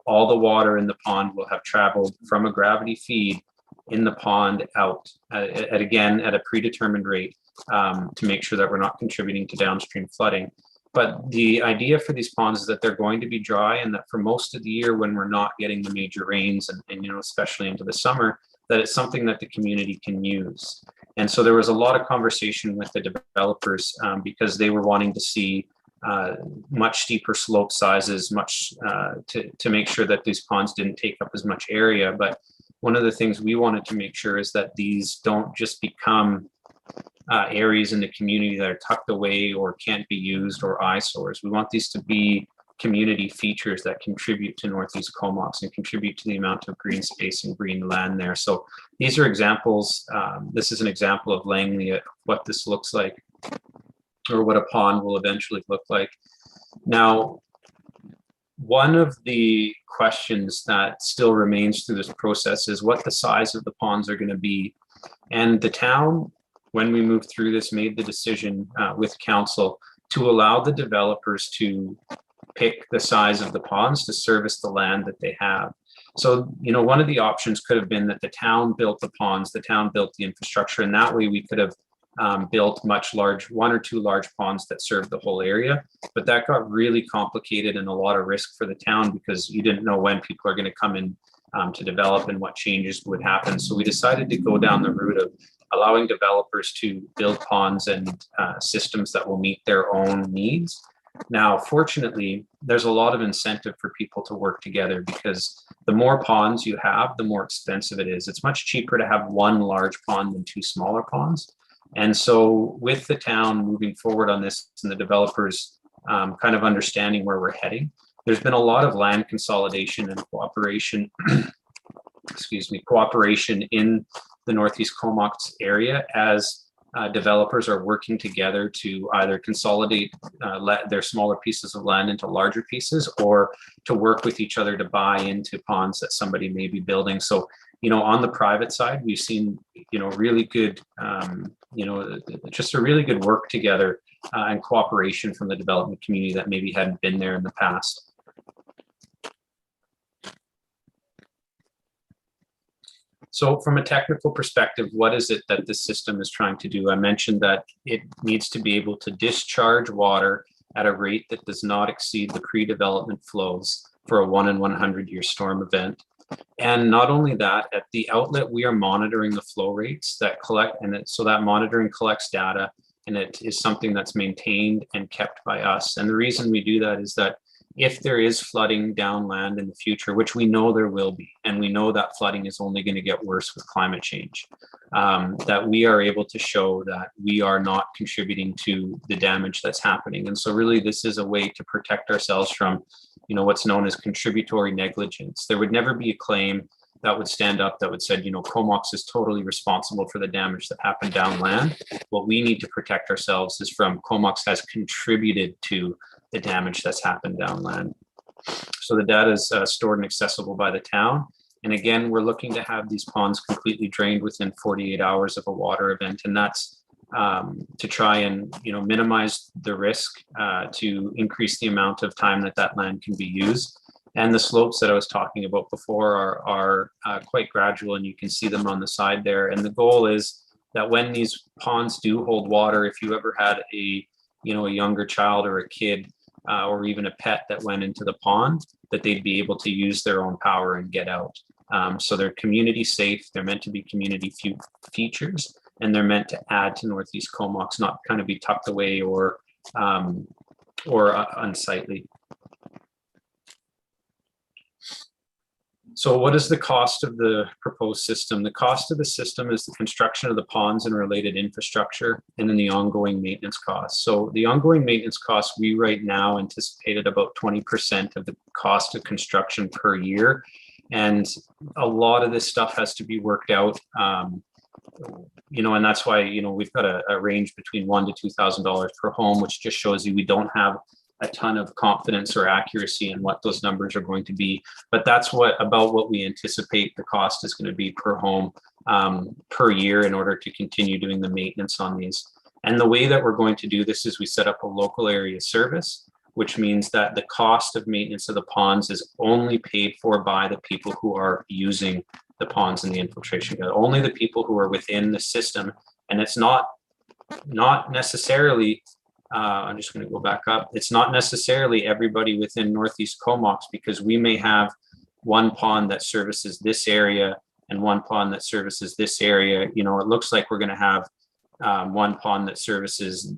all the water in the pond will have traveled from a gravity feed in the pond out again at a predetermined rate, to make sure that we're not contributing to downstream flooding. But the idea for these ponds is that they're going to be dry, and that for most of the year when we're not getting the major rains and especially into the summer, that it's something that the community can use. And so there was a lot of conversation with the developers, because they were wanting to see much steeper slope sizes, to make sure that these ponds didn't take up as much area. But one of the things we wanted to make sure is that these don't just become areas in the community that are tucked away or can't be used or eyesores. We want these to be community features that contribute to Northeast Comox and contribute to the amount of green space and green land there. So these are examples. This is an example of Langley at what this looks like, or what a pond will eventually look like. Now, one of the questions that still remains through this process is what the size of the ponds are going to be. And the town, when we moved through this, made the decision with council to allow the developers to pick the size of the ponds to service the land that they have. So, one of the options could have been that the town built the ponds, the town built the infrastructure, and that way we could have built one or two large ponds that served the whole area. But that got really complicated and a lot of risk for the town, because you didn't know when people are going to come in to develop and what changes would happen. So we decided to go down the route of allowing developers to build ponds and systems that will meet their own needs. Now, fortunately, there's a lot of incentive for people to work together, because the more ponds you have, the more expensive it is. It's much cheaper to have one large pond than two smaller ponds. And so with the town moving forward on this and the developers kind of understanding where we're heading, there's been a lot of land consolidation and cooperation, cooperation in the Northeast Comox area as developers are working together to either consolidate their smaller pieces of land into larger pieces, or to work with each other to buy into ponds that somebody may be building. So, on the private side, we've seen, really good, just a really good work together and cooperation from the development community that maybe hadn't been there in the past. So from a technical perspective, what is it that this system is trying to do? I mentioned that it needs to be able to discharge water at a rate that does not exceed the pre-development flows for a 1 in 100 year storm event. And not only that, at the outlet, we are monitoring the flow rates that collect, and so that monitoring collects data, and it is something that's maintained and kept by us. And the reason we do that is that if there is flooding downland in the future, which we know there will be, and we know that flooding is only going to get worse with climate change, that we are able to show that we are not contributing to the damage that's happening. And so really this is a way to protect ourselves from, what's known as contributory negligence. There would never be a claim that would stand up that would say, Comox is totally responsible for the damage that happened downland. What we need to protect ourselves is from Comox has contributed to the damage that's happened downland. So the data is stored and accessible by the town. And again, we're looking to have these ponds completely drained within 48 hours of a water event. And that's to try and minimize the risk, to increase the amount of time that land can be used. And the slopes that I was talking about before are quite gradual, and you can see them on the side there. And the goal is that when these ponds do hold water, if you ever had a younger child or a kid or even a pet that went into the pond, that they'd be able to use their own power and get out. So they're community safe. They're meant to be community features, and they're meant to add to Northeast Comox, not kind of be tucked away or unsightly. So what is the cost of the proposed system? The cost of the system is the construction of the ponds and related infrastructure, and then the ongoing maintenance costs. So the ongoing maintenance costs, we right now anticipated about 20% of the cost of construction per year. And a lot of this stuff has to be worked out, and that's why, we've got a range between $1,000 to $2,000 per home, which just shows you we don't have a ton of confidence or accuracy in what those numbers are going to be. But that's about what we anticipate the cost is going to be per home per year in order to continue doing the maintenance on these. And the way that we're going to do this is we set up a local area service, which means that the cost of maintenance of the ponds is only paid for by the people who are using the ponds and the infiltration. Only the people who are within the system. And it's not necessarily, I'm just going to go back up. It's not necessarily everybody within Northeast Comox, because we may have one pond that services this area and one pond that services this area. You know, it looks like we're going to have one pond that services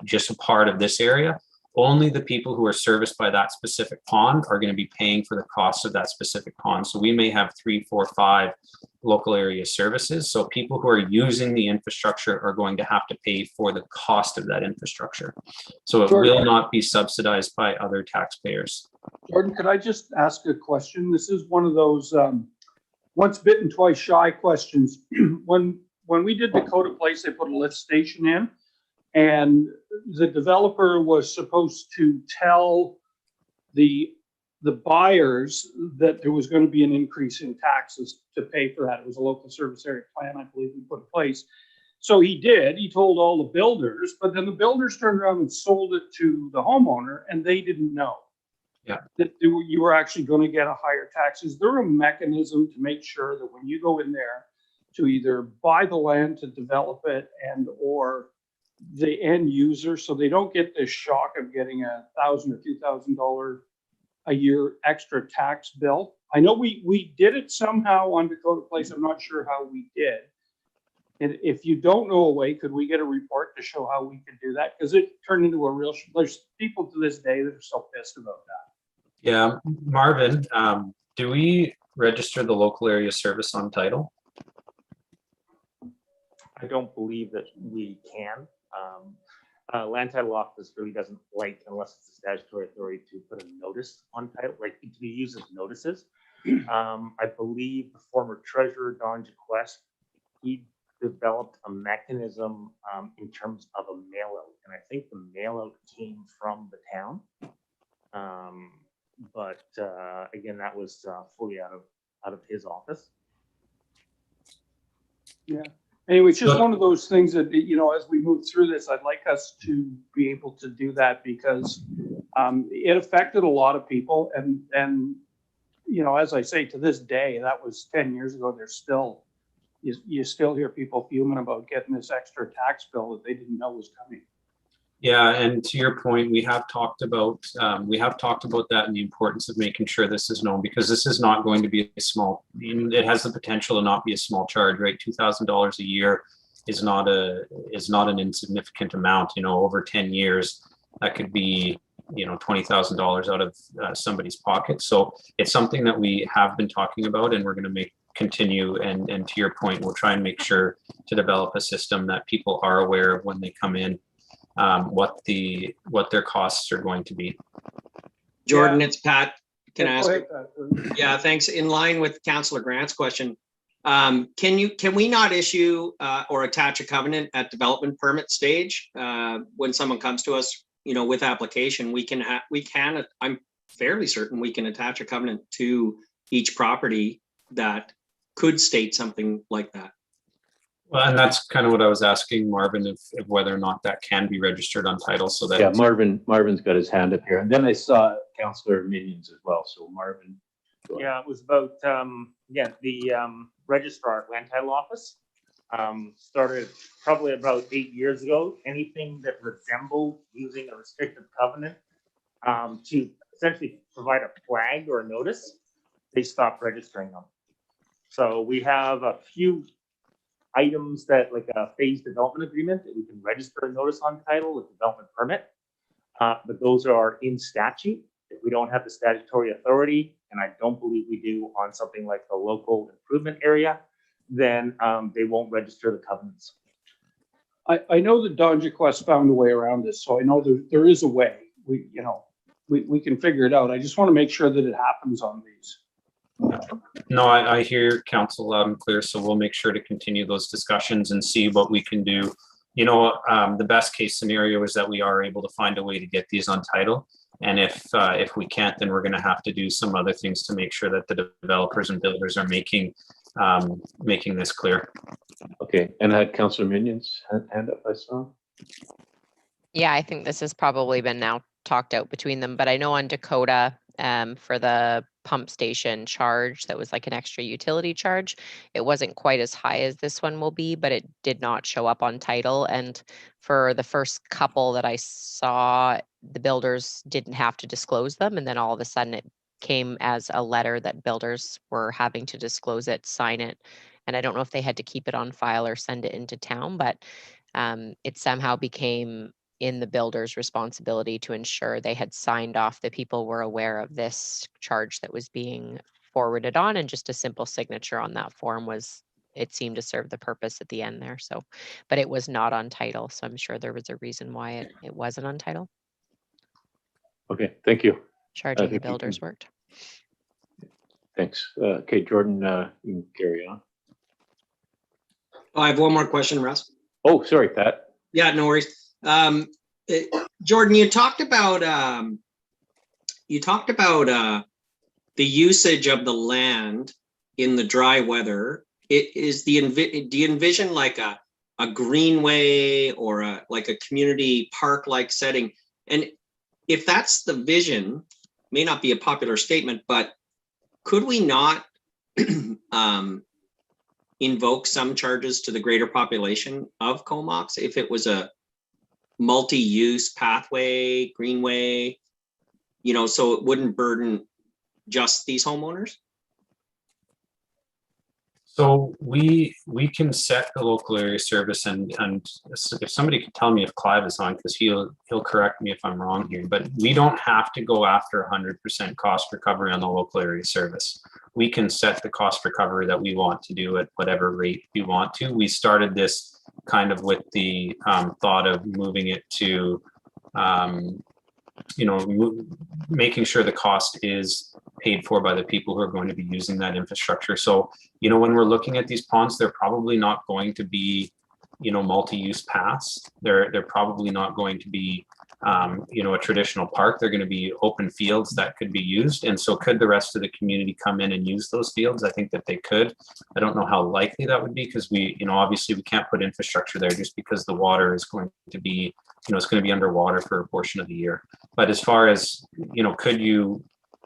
just a part of this area. Only the people who are serviced by that specific pond are going to be paying for the cost of that specific pond. So we may have 3, 4, 5 local area services. So people who are using the infrastructure are going to have to pay for the cost of that infrastructure. So it will not be subsidized by other taxpayers. Jordan, could I just ask a question? This is one of those once bitten, twice shy questions. When we did Dakota Place, they put a lift station in, and the developer was supposed to tell the buyers that there was going to be an increase in taxes to pay for that. It was a local service area plan, I believe, we put in place. So he did. He told all the builders, but then the builders turned around and sold it to the homeowner, and they didn't know that you were actually going to get a higher tax. Is there a mechanism to make sure that when you go in there to either buy the land to develop it and or the end user, so they don't get this shock of getting $1,000 or $2,000 a year extra tax bill? I know we did it somehow on Dakota Place. I'm not sure how we did. And if you don't know a way, could we get a report to show how we could do that? Because it turned into a real, there's people to this day that are so pissed about that. Yeah, Marvin, do we register the local area service on title? I don't believe that we can. Land title office really doesn't like, unless it's a statutory authority, to put a notice on title, like to be used as notices. I believe the former treasurer, Don Jaquest, he developed a mechanism in terms of a mail out. And I think the mail out came from the town. But again, that was fully out of his office. Yeah. Anyway, it's just one of those things that, you know, as we move through this, I'd like us to be able to do that, because it affected a lot of people. And, you know, as I say, to this day, that was 10 years ago, there's still, you still hear people fuming about getting this extra tax bill that they didn't know was coming. Yeah, and to your point, we have talked about that and the importance of making sure this is known, because this is not going to be a small. It has the potential to not be a small charge, right? $2,000 a year is not an insignificant amount. You know, over 10 years, that could be, you know, $20,000 out of somebody's pocket. So it's something that we have been talking about, and we're going to continue. And to your point, we'll try and make sure to develop a system that people are aware of when they come in. What their costs are going to be. Jordan, it's Pat. Can I ask? Ahead, Yeah, thanks. In line with Councillor Grant's question, can we not issue or attach a covenant at development permit stage when someone comes to us, you know, with application? I'm fairly certain we can attach a covenant to each property that could state something like that. Well, and that's kind of what I was asking Marvin, if whether or not that can be registered on title, so that. Yeah, Marvin's got his hand up here, and then I saw Councillor Minions as well. So Marvin. Yeah, it was about the registrar at land title office. Started probably about 8 years ago. Anything that resembled using a restrictive covenant to essentially provide a flag or a notice, they stopped registering them. So we have a few items that, like a phased development agreement, that we can register a notice on title with development permit, but those are in statute. If we don't have the statutory authority, and I don't believe we do on something like the local improvement area, then they won't register the covenants. I know that Don Jaquest found a way around this, so I know there is a way. We can figure it out. I just want to make sure that it happens on these. No, I hear council loud and clear, so we'll make sure to continue those discussions and see what we can do. You know, the best case scenario is that we are able to find a way to get these on title. And if we can't, then we're going to have to do some other things to make sure that the developers and builders are making this clear. Okay, and I had Councillor Minion's hand up, I saw. Yeah, I think this has probably been now talked out between them, but I know on Dakota, for the pump station charge, that was like an extra utility charge. It wasn't quite as high as this one will be, but it did not show up on title. And for the first couple that I saw, the builders didn't have to disclose them. And then all of a sudden it came as a letter that builders were having to disclose it, sign it. And I don't know if they had to keep it on file or send it into town, but it somehow became in the builder's responsibility to ensure they had signed off, the people were aware of this charge that was being forwarded on, and just a simple signature on that form was, it seemed to serve the purpose at the end there. So, but it was not on title. So I'm sure there was a reason why it wasn't on title. Okay, thank you. Charging the think you builders can- worked. Thanks. Okay, Jordan, you can carry on. Oh, I have one more question, Russ. Oh, sorry, Pat. Yeah, no worries. Jordan, you talked about the usage of the land in the dry weather. Do you envision like a greenway or like a community park like setting? And if that's the vision, may not be a popular statement, but could we not invoke some charges to the greater population of Comox if it was a multi-use pathway, greenway, so it wouldn't burden just these homeowners? So we can set the local area service, and if somebody could tell me if Clive is on, because he'll correct me if I'm wrong here, but we don't have to go after 100% cost recovery on the local area service. We can set the cost recovery that we want to do at whatever rate we want to. We started this kind of with the thought of moving it to making sure the cost is paid for by the people who are going to be using that infrastructure. So, when we're looking at these ponds, they're probably not going to be, multi-use paths. They're probably not going to be, a traditional park. They're going to be open fields that could be used. And so could the rest of the community come in and use those fields? I think that they could. I don't know how likely that would be, because we, obviously we can't put infrastructure there just because the water is going to be, it's going to be underwater for a portion of the year. But as far as,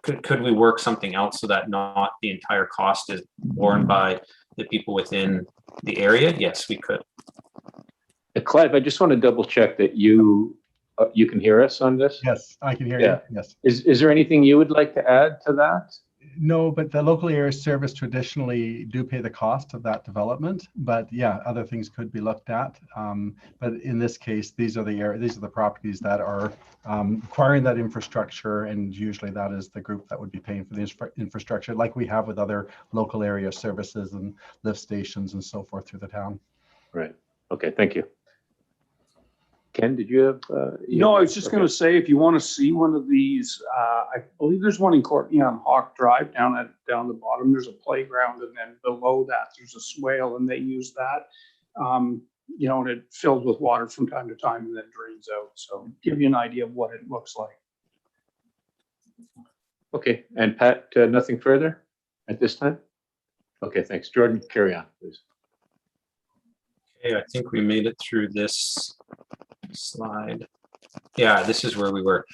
could we work something out so that not the entire cost is borne by the people within the area? Yes, we could. Clive, I just want to double check that you can hear us on this? Yes, I can hear Yeah. you. Yes. Is there anything you would like to add to that? No, but the local area service traditionally do pay the cost of that development. But yeah, other things could be looked at. But in this case, these are the properties that are requiring that infrastructure, and usually that is the group that would be paying for the infrastructure, like we have with other local area services and lift stations and so forth through the town. Right. Okay. Thank you. Ken, did you have? No, I was just going to say, if you want to see one of these, I believe there's one in Courtney on Hawk Drive down the bottom. There's a playground, and then below that there's a swale, and they use that. And it fills with water from time to time and then drains out. So give you an idea of what it looks like. Okay. And Pat, nothing further at this time? Okay. Thanks. Jordan, carry on, please. Okay, I think we made it through this slide. Yeah, this is where we were.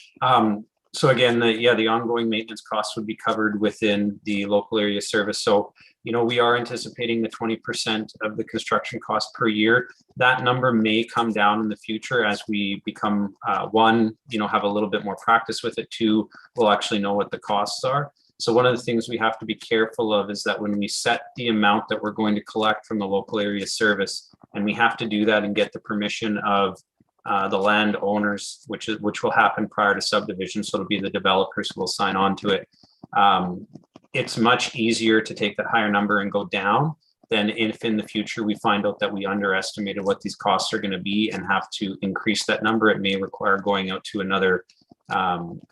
So again, the ongoing maintenance costs would be covered within the local area service. So, we are anticipating the 20% of the construction cost per year. That number may come down in the future as we become, one, have a little bit more practice with it. Two, we'll actually know what the costs are. So one of the things we have to be careful of is that when we set the amount that we're going to collect from the local area service, and we have to do that and get the permission of the landowners, which will happen prior to subdivision. So it'll be the developers who will sign on to it. It's much easier to take that higher number and go down than if in the future we find out that we underestimated what these costs are going to be and have to increase that number. It may require going out to another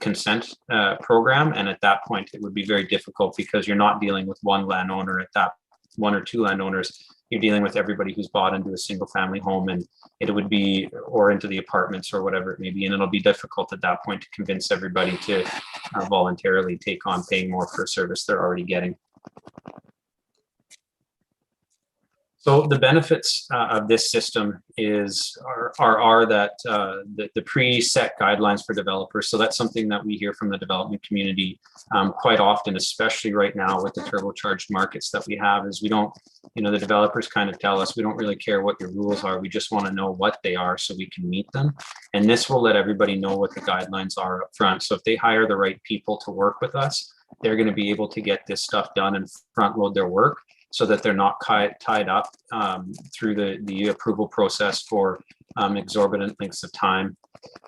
consent program, and at that point it would be very difficult because you're not dealing with one landowner at that, one or two landowners. You're dealing with everybody who's bought into a single family home, and it would be, or into the apartments or whatever it may be, and it'll be difficult at that point to convince everybody to voluntarily take on paying more for a service they're already getting. So the benefits of this system are that the preset guidelines for developers. So that's something that we hear from the development community quite often, especially right now with the turbocharged markets that we have. Is we don't, the developers kind of tell us we don't really care what your rules are. We just want to know what they are so we can meet them. And this will let everybody know what the guidelines are up front. So if they hire the right people to work with us, they're going to be able to get this stuff done and front load their work, so that they're not tied up through the approval process for exorbitant lengths of time.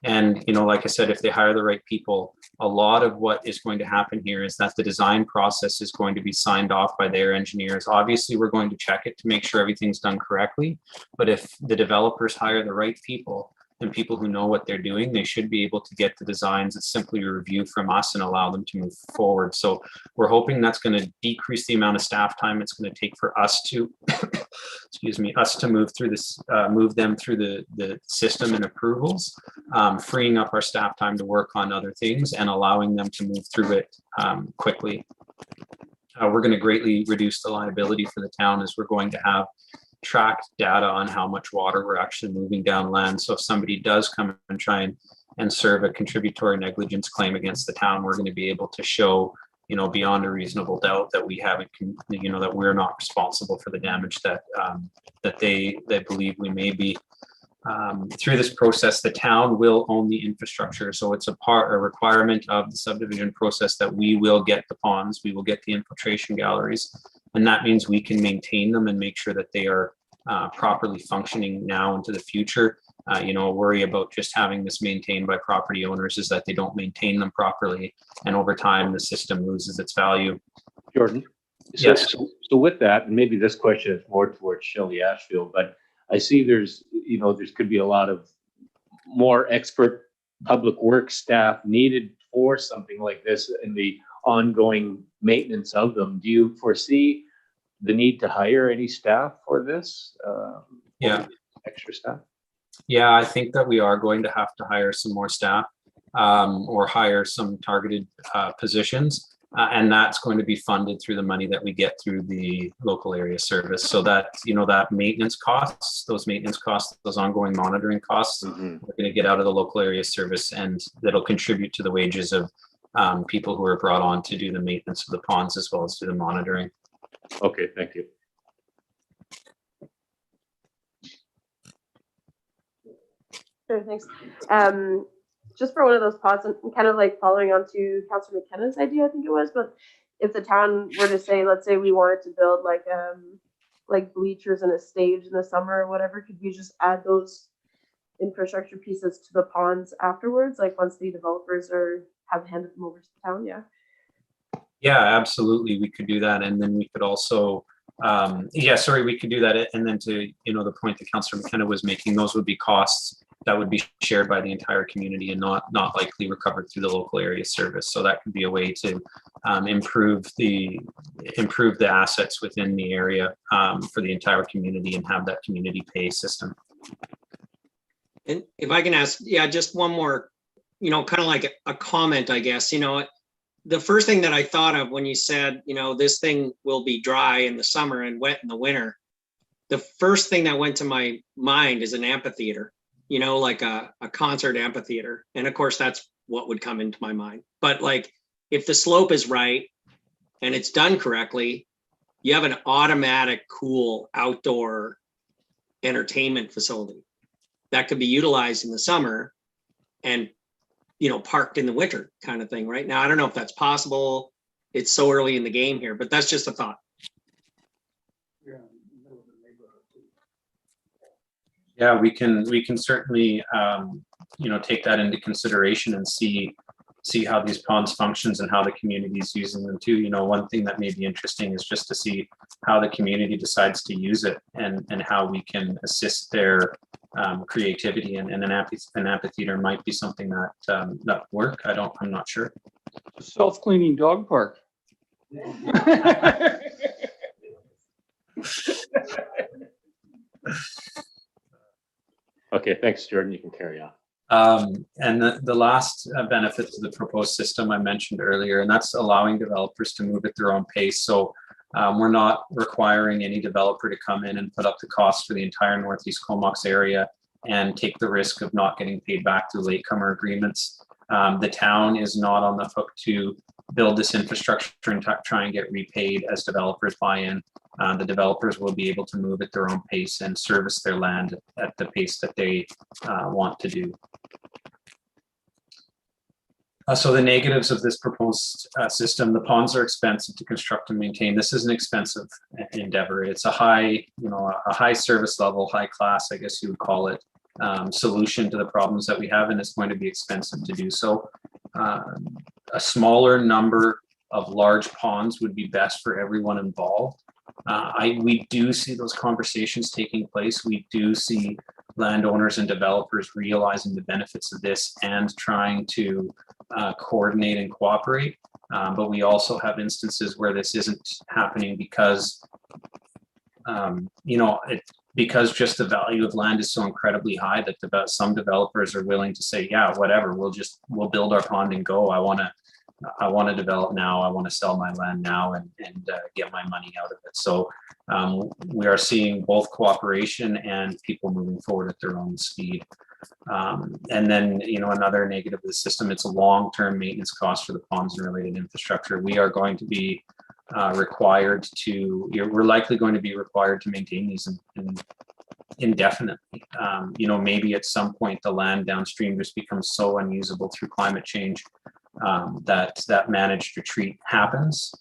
And, like I said, if they hire the right people, a lot of what is going to happen here is that the design process is going to be signed off by their engineers. Obviously, we're going to check it to make sure everything's done correctly. But if the developers hire the right people, and people who know what they're doing, they should be able to get the designs that simply review from us and allow them to move forward. So we're hoping that's going to decrease the amount of staff time it's going to take for us to, us to move through this, move them through the system and approvals, freeing up our staff time to work on other things and allowing them to move through it quickly. We're going to greatly reduce the liability for the town, as we're going to have tracked data on how much water we're actually moving down land. So if somebody does come and try and serve a contributory negligence claim against the town, we're going to be able to show, beyond a reasonable doubt that we haven't, that we're not responsible for the damage that that they believe we may be. Through this process, the town will own the infrastructure. So it's a requirement of the subdivision process that we will get the ponds, we will get the infiltration galleries. And that means we can maintain them and make sure that they are properly functioning now into the future. A worry about just having this maintained by property owners is that they don't maintain them properly. And over time, the system loses its value. Jordan? Yes. So with that, and maybe this question is more towards Shelley Ashfield, but I see there's could be a lot of more expert public works staff needed for something like this in the ongoing maintenance of them. Do you foresee the need to hire any staff for this? Extra staff? Yeah, I think that we are going to have to hire some more staff or hire some targeted positions. And that's going to be funded through the money that we get through the local area service. So that, that maintenance costs, those ongoing monitoring costs, we're going to get out of the local area service, and that'll contribute to the wages of people who are brought on to do the maintenance of the ponds as well as do the monitoring. Okay, thank you. Sure, thanks. Just for one of those pods, and kind of like following on to Councillor McKenna's idea, I think it was, but if the town were to say, let's say we wanted to build like bleachers and a stage in the summer or whatever, could we just add those infrastructure pieces to the ponds afterwards, like once the developers have handed them over to the town? Yeah, absolutely, we could do that. And then we could also we could do that. And then to the point that Councillor McKenna was making, those would be costs that would be shared by the entire community and not likely recovered through the local area service. So that could be a way to improve the assets within the area for the entire community and have that community pay system. And if I can ask, just one more, kind of like a comment, I guess. The first thing that I thought of when you said, this thing will be dry in the summer and wet in the winter, the first thing that went to my mind is an amphitheater. Like a concert amphitheater. And of course, that's what would come into my mind. But like, if the slope is right and it's done correctly, you have an automatic, cool outdoor entertainment facility that could be utilized in the summer and, parked in the winter kind of thing. Right now, I don't know if that's possible. It's so early in the game here, but that's just a thought. Yeah, we can certainly take that into consideration and see how these ponds functions and how the community is using them too. One thing that may be interesting is just to see how the community decides to use it and how we can assist their creativity. And an amphitheater might be something that work. I'm not sure. Self-cleaning dog park. Okay, thanks, Jordan. You can carry on. And the last benefit to the proposed system I mentioned earlier, and that's allowing developers to move at their own pace. So We're not requiring any developer to come in and put up the cost for the entire Northeast Comox area and take the risk of not getting paid back through latecomer agreements. The town is not on the hook to build this infrastructure and try and get repaid as developers buy in. The developers will be able to move at their own pace and service their land at the pace that they want to do. So the negatives of this proposed system: the ponds are expensive to construct and maintain. This is an expensive endeavor. It's a high, a high service level, high class, I guess you would call it, solution to the problems that we have, and it's going to be expensive to do so. A smaller number of large ponds would be best for everyone involved. We do see those conversations taking place. We do see landowners and developers realizing the benefits of this and trying to coordinate and cooperate. But we also have instances where this isn't happening because, because just the value of land is so incredibly high that some developers are willing to say, yeah, whatever, we'll build our pond and go. I want to develop now. I want to sell my land now and get my money out of it. So we are seeing both cooperation and people moving forward at their own speed. And then, another negative of the system, it's a long-term maintenance cost for the ponds and related infrastructure. We are going to be we're likely going to be required to maintain these indefinitely. Maybe at some point the land downstream just becomes so unusable through climate change that managed retreat happens.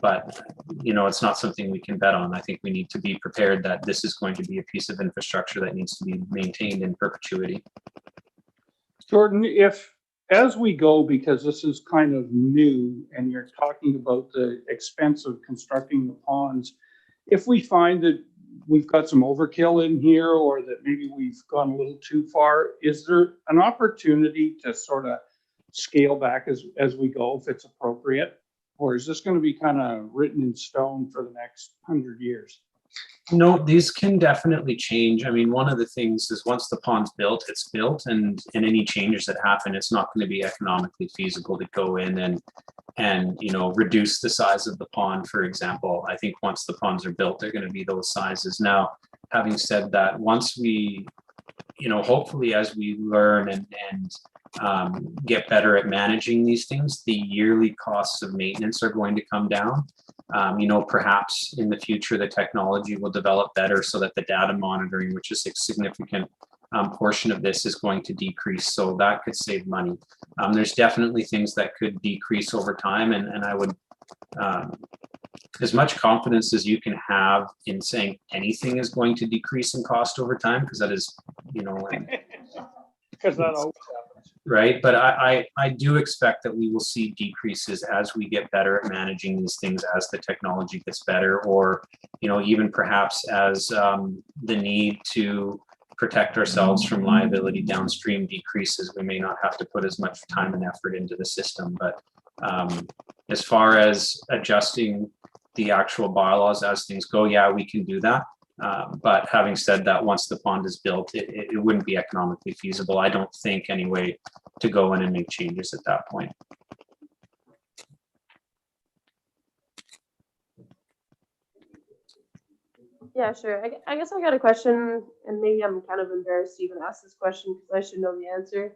But it's not something we can bet on. I think we need to be prepared that this is going to be a piece of infrastructure that needs to be maintained in perpetuity. Jordan, as we go, because this is kind of new and you're talking about the expense of constructing the ponds, if we find that we've got some overkill in here or that maybe we've gone a little too far, is there an opportunity to sort of scale back as we go if it's appropriate? Or is this going to be kind of written in stone for the next 100 years? No, these can definitely change. I mean, one of the things is once the pond's built, it's built, and any changes that happen, it's not going to be economically feasible to go in and reduce the size of the pond, for example. I think once the ponds are built, they're going to be those sizes. Now, having said that, once we, hopefully as we learn and get better at managing these things, the yearly costs of maintenance are going to come down. Perhaps in the future, the technology will develop better so that the data monitoring, which is a significant portion of this, is going to decrease. So that could save money. There's definitely things that could decrease over time. And I would, as much confidence as you can have in saying anything is going to decrease in cost over time, because that is, because that always happens. Right. But I do expect that we will see decreases as we get better at managing these things, as the technology gets better, or, even perhaps as the need to protect ourselves from liability downstream decreases. We may not have to put as much time and effort into the system. But as far as adjusting the actual bylaws as things go, yeah, we can do that. But having said that, once the pond is built, it wouldn't be economically feasible, I don't think anyway, to go in and make changes at that point. Yeah, sure. I guess I got a question, and maybe I'm kind of embarrassed to even ask this question because I should know the answer.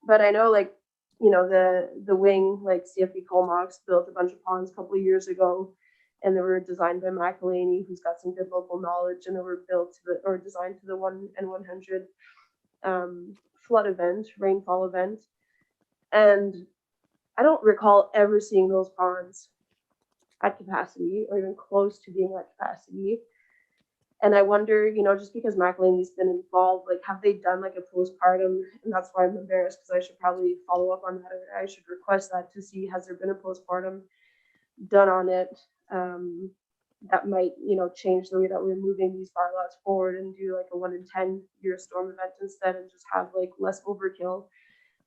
But I know, the wing, like CFB Comox, built a bunch of ponds a couple of years ago, and they were designed by McElhaney, who's got some good local knowledge, and they were built or designed to the 1 in 100 flood event, rainfall event. And I don't recall ever seeing those ponds at capacity or even close to being at capacity. And I wonder, just because McElhaney's been involved, have they done a postpartum? And that's why I'm embarrassed, because I should probably follow up on that, or I should request that to see, has there been a postpartum done on it that might, change the way that we're moving these bylaws forward and do a 1 in 10 year storm event instead, and just have less overkill.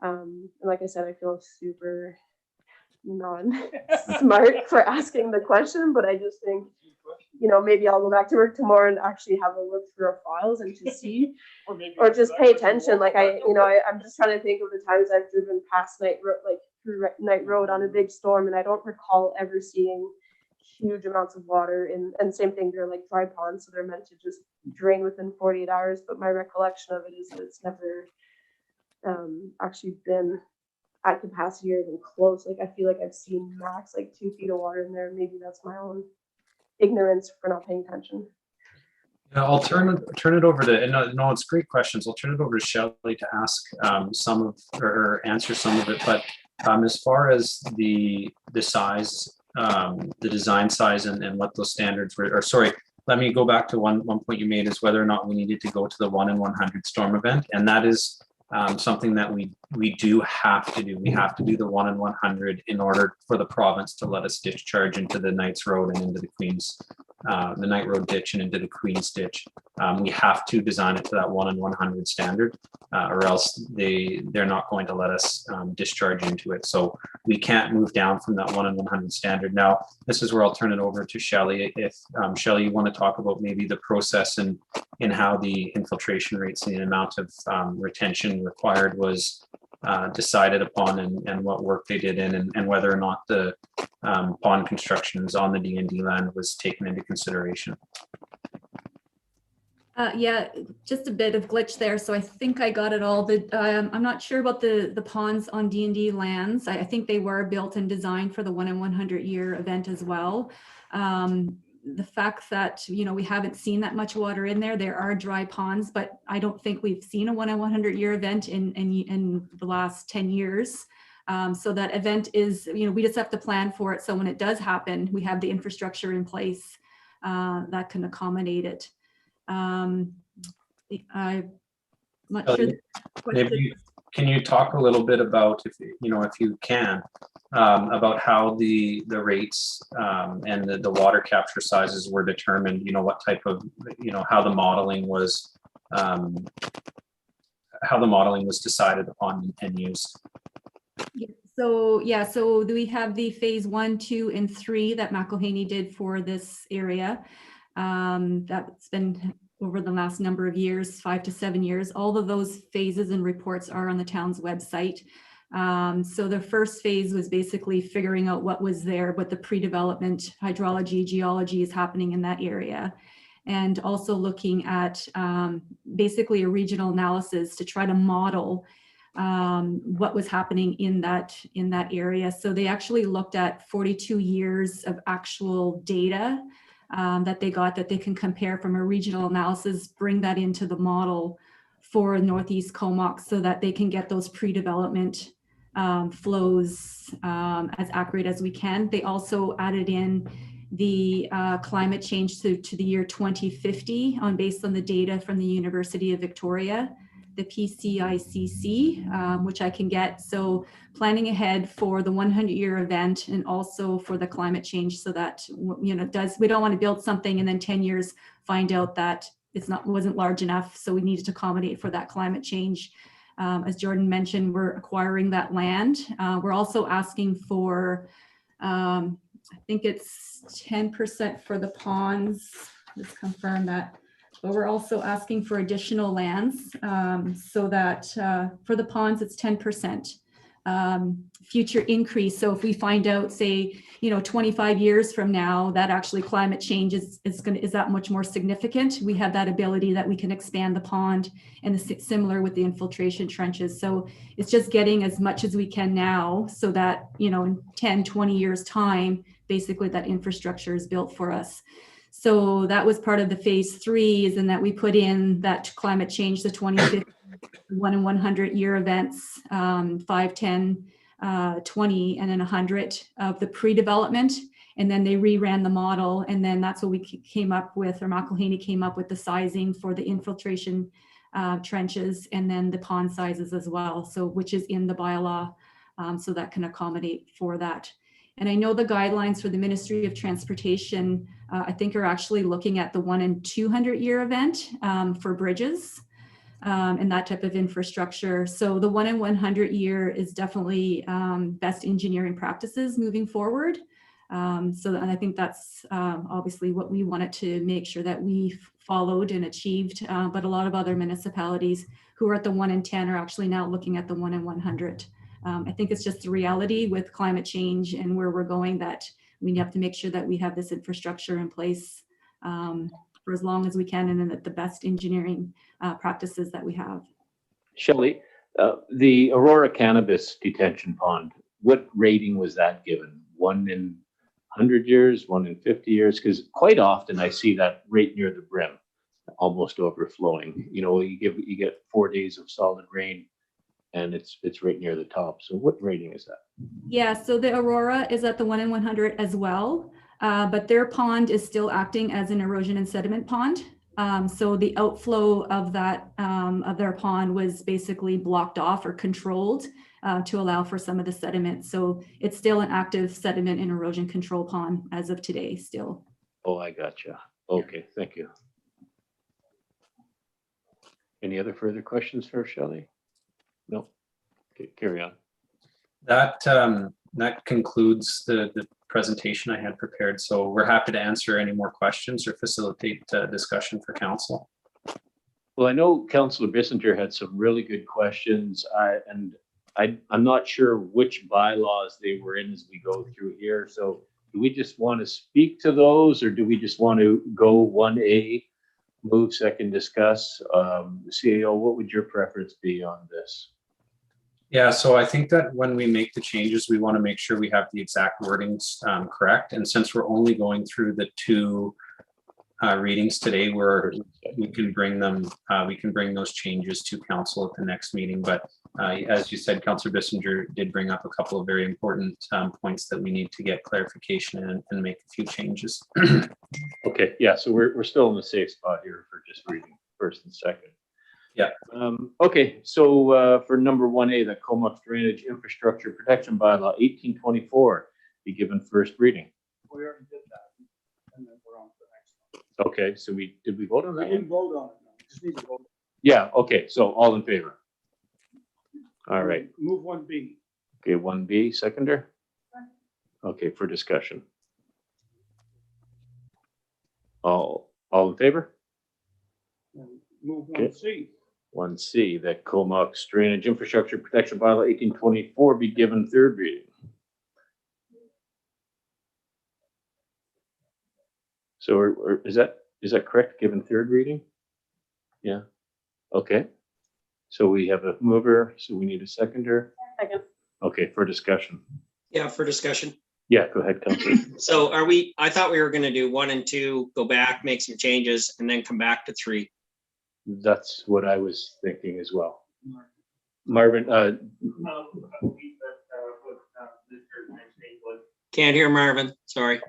And like I said, I feel super non-smart for asking the question, but I just think, maybe I'll go back to work tomorrow and actually have a look through our files and to see, or just pay attention. I'm just trying to think of the times I've driven past through Night Road on a big storm, and I don't recall ever seeing huge amounts of water and same thing, they're like dry ponds, so they're meant to just drain within 48 hours. But my recollection of it is that it's never actually been at capacity or even close. Like I feel like I've seen max like 2 feet of water in there. Maybe that's my own ignorance for not paying attention. Yeah, I'll turn it over to, and no, it's great questions. I'll turn it over to Shelley to ask some of, or answer some of it. But as far as the size, the design size and what those standards were, or sorry, let me go back to one point you made, is whether or not we needed to go to the 1 in 100 storm event. And that is something that we do have to do. We have to do the 1 in 100 in order for the province to let us discharge into the Knights Road and into the Queens, the Knight Road ditch and into the Queens ditch. We have to design it to that 1 in 100 standard, or else they're not going to let us discharge into it. So we can't move down from that 1 in 100 standard. Now, this is where I'll turn it over to Shelley. If Shelley, you want to talk about maybe the process and how the infiltration rates and the amount of retention required was decided upon, and what work they did in, and whether or not the pond constructions on the D&D land was taken into consideration. Yeah, just a bit of glitch there. So I think I got it all, but I'm not sure about the ponds on D&D lands. I think they were built and designed for the 1 in 100 year event as well. The fact that, you know, we haven't seen that much water in there. There are dry ponds, but I don't think we've seen a 1 in 100 year event in the last 10 years. So that event is, you know, we just have to plan for it. So when it does happen, we have the infrastructure in place that can accommodate it. I'm not sure. Maybe can you talk a little bit about, if you can, about how the rates and the water capture sizes were determined? You know, what type of, how the modeling was decided upon and used. So yeah, so we have the phase 1, 2, and 3 that McElhaney did for this area. That's been over the last number of years, 5 to 7 years. All of those phases and reports are on the town's website. So the first phase was basically figuring out what was there, what the pre-development hydrology, geology is happening in that area. And also looking at basically a regional analysis to try to model what was happening in that area. So they actually looked at 42 years of actual data that they got, that they can compare from a regional analysis, bring that into the model for Northeast Comox so that they can get those pre-development flows as accurate as we can. They also added in the climate change to the year 2050 based on the data from the University of Victoria, the PCICC, which I can get. So planning ahead for the 100-year event and also for the climate change, so that, we don't want to build something and then 10 years find out that wasn't large enough. So we needed to accommodate for that climate change. As Jordan mentioned, we're acquiring that land. We're also asking for, I think it's 10% for the ponds. Let's confirm that. But we're also asking for additional lands so that for the ponds, it's 10% future increase. So if we find out, say, 25 years from now, that actually climate change is that much more significant, we have that ability that we can expand the pond, and similar with the infiltration trenches. So it's just getting as much as we can now so that, in 10, 20 years time, basically that infrastructure is built for us. So that was part of the phase 3, is in that we put in that climate change, the 2050 1 in 100 year events, 5, 10, 20, and then 100 of the pre-development. And then they reran the model. And then that's what we came up with, or McElhaney came up with the sizing for the infiltration trenches, and then the pond sizes as well. So which is in the bylaw, so that can accommodate for that. And I know the guidelines for the Ministry of Transportation, I think, are actually looking at the 1 in 200 year event for bridges and that type of infrastructure. So the 1 in 100 year is definitely best engineering practices moving forward. So I think that's obviously what we wanted to make sure that we followed and achieved. But a lot of other municipalities who are at the 1 in 10 are actually now looking at the 1 in 100. I think it's just the reality with climate change and where we're going, that we have to make sure that we have this infrastructure in place for as long as we can, and then at the best engineering practices that we have. Shelley, the Aurora Cannabis Detention Pond, what rating was that given? 1 in 100 years, 1 in 50 years? Because quite often I see that right near the brim, almost overflowing. You know, you get 4 days of solid rain, and it's right near the top. So what rating is that? Yeah, so the Aurora is at the 1 in 100 as well, but their pond is still acting as an erosion and sediment pond. So the outflow of that of their pond was basically blocked off or controlled to allow for some of the sediment. So it's still an active sediment and erosion control pond as of today still. Oh, I gotcha. Okay, thank you. Any other further questions for Shelley? No. Okay, carry on. That concludes the presentation I had prepared. So we're happy to answer any more questions or facilitate discussion for council. Well, I know Councillor Bissinger had some really good questions, I'm not sure which bylaws they were in as we go through here. So do we just want to speak to those, or do we just want to go 1A, move, second, discuss? CAO, what would your preference be on this? Yeah, so I think that when we make the changes, we want to make sure we have the exact wordings correct. And since we're only going through the 2 readings today, we can bring those changes to council at the next meeting. But as you said, Councillor Bissinger did bring up a couple of very important points that we need to get clarification and make a few changes. Okay, yeah, so we're still in the safe spot here for just reading first and second. Yeah. Okay, so for number 1A, the Comox Drainage Infrastructure Protection Bylaw 1824 be given first reading. We already did that, and then we're on to the next one. Okay, so did we vote on We that didn't one? vote on it, no. Just need to vote. Yeah, okay, so all in favor? All right, Move 1B. okay, 1B, seconder? Okay, for discussion. All in favor? And move Okay. 1C. 1C, that Comox Drainage Infrastructure Protection Bylaw 1824 be given third reading. So is that correct, given third reading? Yeah, okay. So we have a mover, so we need a seconder. Second. Okay, for discussion. Yeah, for discussion. Yeah, go ahead, Councilor. So I thought we were going to do 1 and 2, go back, make some changes, and then come back to 3. That's what I was thinking as well. Marvin, Can't hear Marvin, sorry.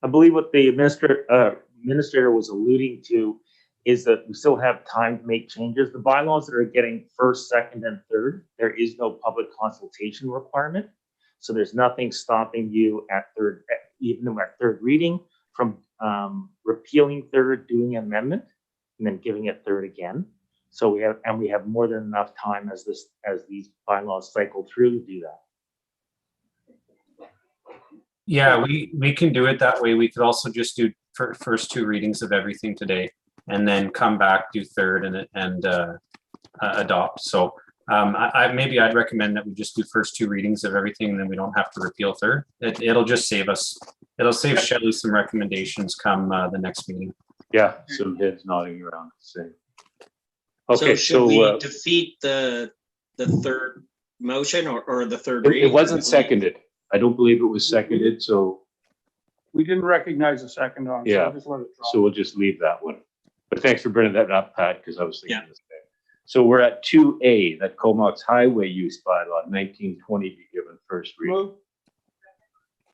I believe what the administrator was alluding to is that we still have time to make changes. The bylaws that are getting first, second, and third, there is no public consultation requirement. So there's nothing stopping you at third, even at third reading, from repealing third, doing an amendment, and then giving it third again. So we have more than enough time as these bylaws cycle through to do that. Yeah, we can do it that way. We could also just do first 2 readings of everything today, and then come back, do third, and adopt. So maybe I'd recommend that we just do first 2 readings of everything, and then we don't have to repeal third. It'll just save us. It'll save Shelley some recommendations come the next meeting. yeah, some heads nodding around. Same. Okay, So should we defeat the third motion or the third reading? it wasn't seconded. I don't believe it was seconded, so We didn't recognize the second on, so Yeah. I'll just let it drop. so we'll just leave that one. But thanks for bringing that up, Pat, because I was thinking Yeah. the same. So we're at 2A, that Comox Highway Use Bylaw 1920 be given first reading. Move.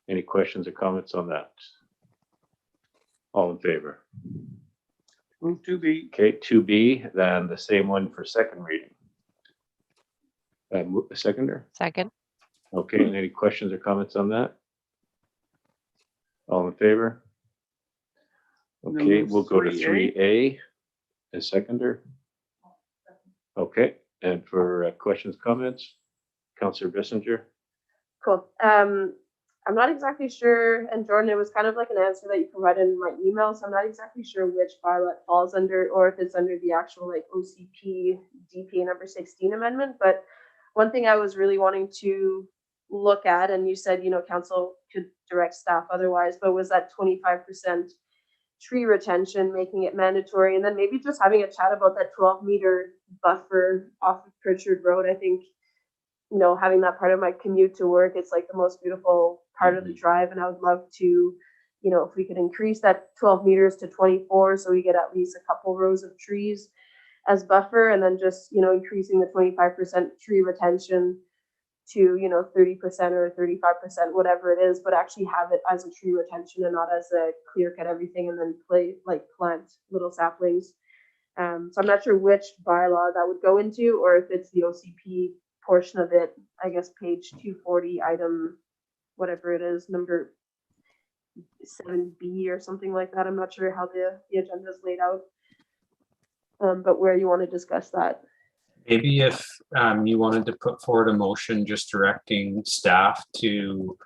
Any questions or comments on that? All in favor? Move 2B. Okay, 2B, then the same one for second reading. Seconder? Second. Okay, and any questions or comments on that? All in favor? And then Okay, move we'll go to 3A. 3A as seconder. Okay, and for questions, comments, Councillor Bissinger? Cool. I'm not exactly sure, and Jordan, it was kind of like an answer that you provided in my email, so I'm not exactly sure which bylaw it falls under, or if it's under the actual like OCP DPA number 16 amendment. But one thing I was really wanting to look at, and you said, council could direct staff otherwise, but was that 25% tree retention, making it mandatory, and then maybe just having a chat about that 12-meter buffer off of Pritchard Road. I think, having that part of my commute to work, it's like the most beautiful part of the drive, and I would love to, if we could increase that 12 meters to 24, so we get at least a couple rows of trees as buffer, and then just, increasing the 25% tree retention to 30% or 35%, whatever it is, but actually have it as a tree retention and not as a clear cut everything and then plant little saplings. So I'm not sure which bylaw that would go into, or if it's the OCP portion of it. I guess page 240, item whatever it is, number 7B or something like that. I'm not sure how the agenda is laid out, but where you want to discuss that. Maybe if you wanted to put forward a motion just directing staff to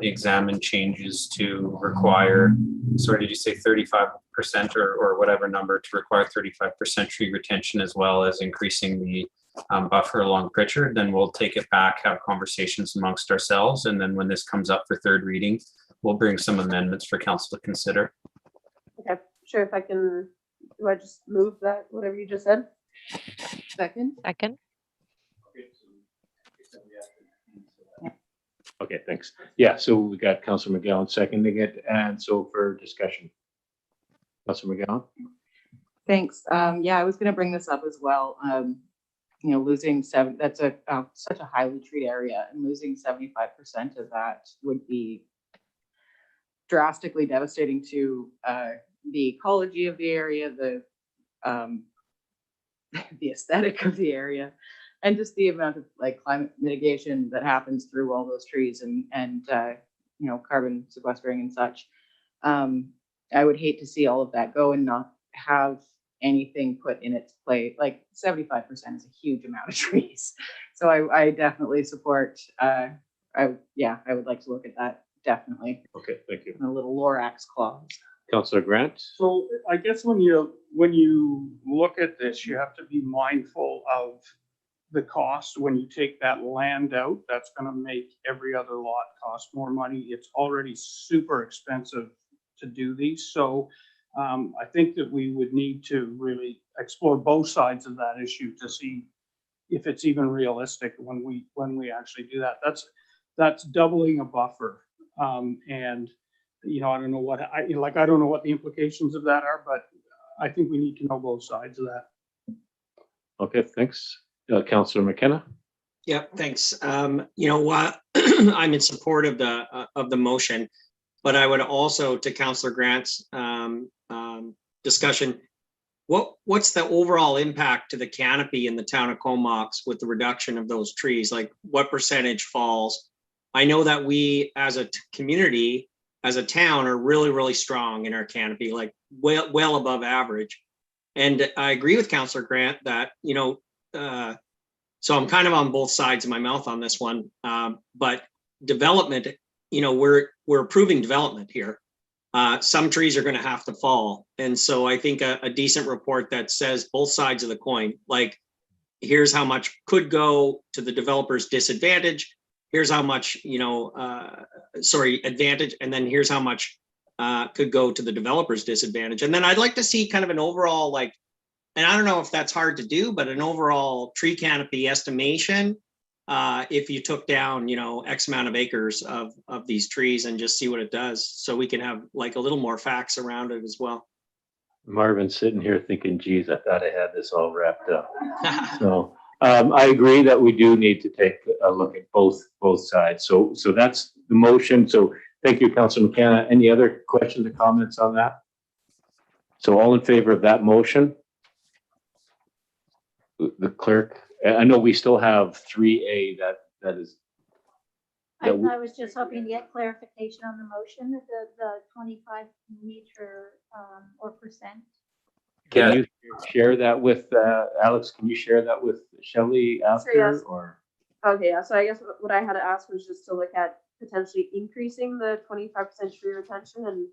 examine changes to require, sorry, did you say 35% or whatever number, to require 35% tree retention as well as increasing the buffer along Pritchard, then we'll take it back, have conversations amongst ourselves, and then when this comes up for third reading, we'll bring some amendments for council to consider. Okay, sure. If I can, do I just move that, whatever you just said? Second. Okay, thanks. Yeah, so we got Councillor McGowan seconding it, and so for discussion. Councillor McGowan? Thanks. Yeah, I was going to bring this up as well. Losing that's such a highly treated area, and losing 75% of that would be drastically devastating to the ecology of the area, the aesthetic of the area, and just the amount of climate mitigation that happens through all those trees and carbon sequestering and such. I would hate to see all of that go and not have anything put in its place. 75% is a huge amount of trees. So I definitely support, I would like to look at that, definitely. Okay, thank you. And a little Lorax clause. Councillor Grant? So I guess when you look at this, you have to be mindful of the cost. When you take that land out, that's going to make every other lot cost more money. It's already super expensive to do these. So I think that we would need to really explore both sides of that issue to see if it's even realistic when we actually do that. That's doubling a buffer. And I don't know what I don't know what the implications of that are, but I think we need to know both sides of that. Okay, thanks. Councillor McKenna? Yeah, thanks. You know what? I'm in support of the motion, but I would also, to Councillor Grant's discussion, what's the overall impact to the canopy in the town of Comox with the reduction of those trees? Like, what percentage falls? I know that we, as a community, as a town, are really, really strong in our canopy, like well above average. And I agree with Councillor Grant that, so I'm kind of on both sides of my mouth on this one. But development, we're approving development here. Some trees are going to have to fall. And so I think a decent report that says both sides of the coin, like, here's how much could go to the developer's disadvantage. Here's how much, advantage. And then here's how much could go to the developer's disadvantage. And then I'd like to see kind of an overall, and I don't know if that's hard to do, but an overall tree canopy estimation, if you took down, X amount of acres of these trees and just see what it does. So we can have a little more facts around it as well. Marvin's sitting here thinking, geez, I thought I had this all wrapped up. So I agree that we do need to take a look at both sides. So that's the motion. So thank you, Councillor McKenna. Any other questions or comments on that? So all in favor of that motion? The clerk, I know we still have 3A that is. I was just hoping to get clarification on the motion, the 25 meter or percent. Can you share that with Alex? Can you share that with Shelley after? Sure, yes. Or Okay, yeah. So I guess what I had to ask was just to look at potentially increasing the 25% tree retention and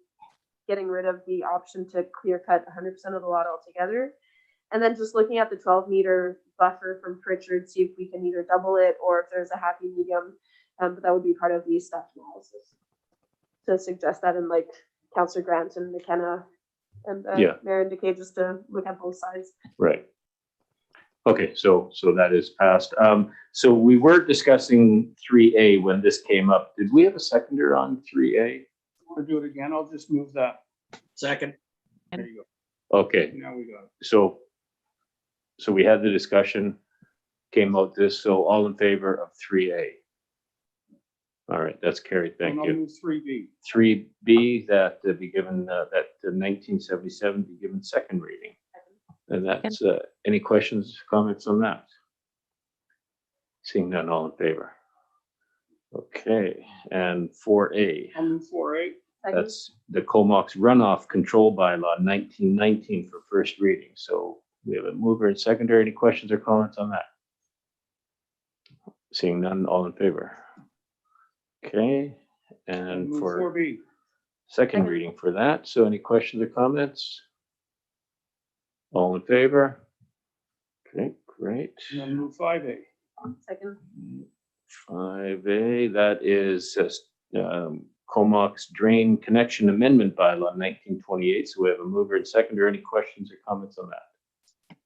getting rid of the option to clear cut 100% of the lot altogether. And then just looking at the 12-meter buffer from Pritchard, see if we can either double it or if there's a happy medium. But that would be part of the staff analysis to suggest that, and like Councillor Grant and McKenna and Yeah. Mayor indicate, just to look at both sides. Right. Okay, so that is passed. So we were discussing 3A when this came up. Did we have a seconder on 3A? Want to do it again? I'll just move that. Second. There you go. Okay, Now we got it. so we had the discussion, came out this, so all in favor of 3A? All right, that's carried, thank And I'll you. move 3B. 3B, that be given, that 1977 be given second reading. And that's, any questions, comments on that? Seeing none, all in favor? Okay, and 4A, I'll move 4A. Second. that's the Comox runoff control bylaw 1919 for first reading. So we have a mover and seconder. Any questions or comments on that? Seeing none, all in favor? Okay, and Move for 4B. second reading for that. So any questions or comments? All in favor? Okay, great. And then move 5A. Second. 5A, that is Comox Drain Connection Amendment Bylaw 1928. So we have a mover and seconder. Any questions or comments on that?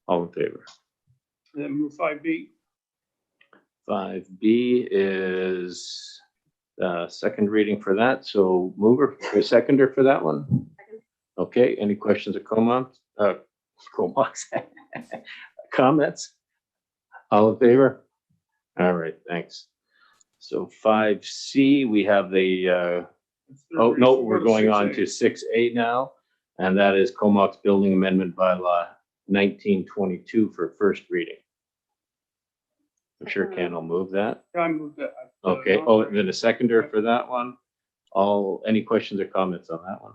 All in favor? And then move 5B. 5B is second reading for that. So mover or seconder for that one? Second. Okay, any questions or comments? Comox comments? All in favor? All right, thanks. So 5C, we have the, oh, no, we're going on to 6A now. And that is Comox Building Amendment Bylaw 1922 for first reading. I'm sure Ken will move that. I moved that. Okay, oh, and then a seconder for that one. Any questions or comments on that one?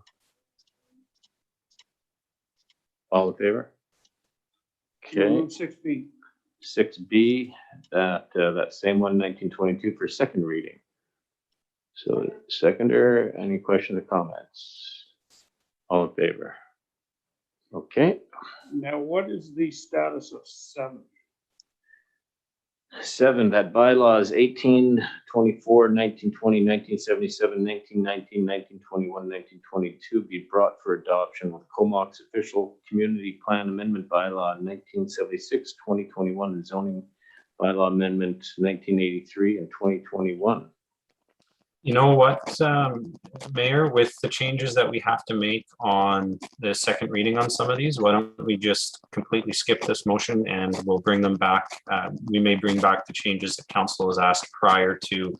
All in favor? Okay. Move 6B. 6B, that same one, 1922 for second reading. So seconder, any questions or comments? All in favor? Okay. Now, what is the status of 7? 7, that bylaws 1824, 1920, 1977, 1919, 1921, 1922 be brought for adoption with Comox Official Community Plan Amendment Bylaw 1976, 2021, and Zoning Bylaw Amendment 1983 and 2021. You know what, Mayor, with the changes that we have to make on the second reading on some of these, why don't we just completely skip this motion and we'll bring them back. We may bring back the changes that council has asked prior to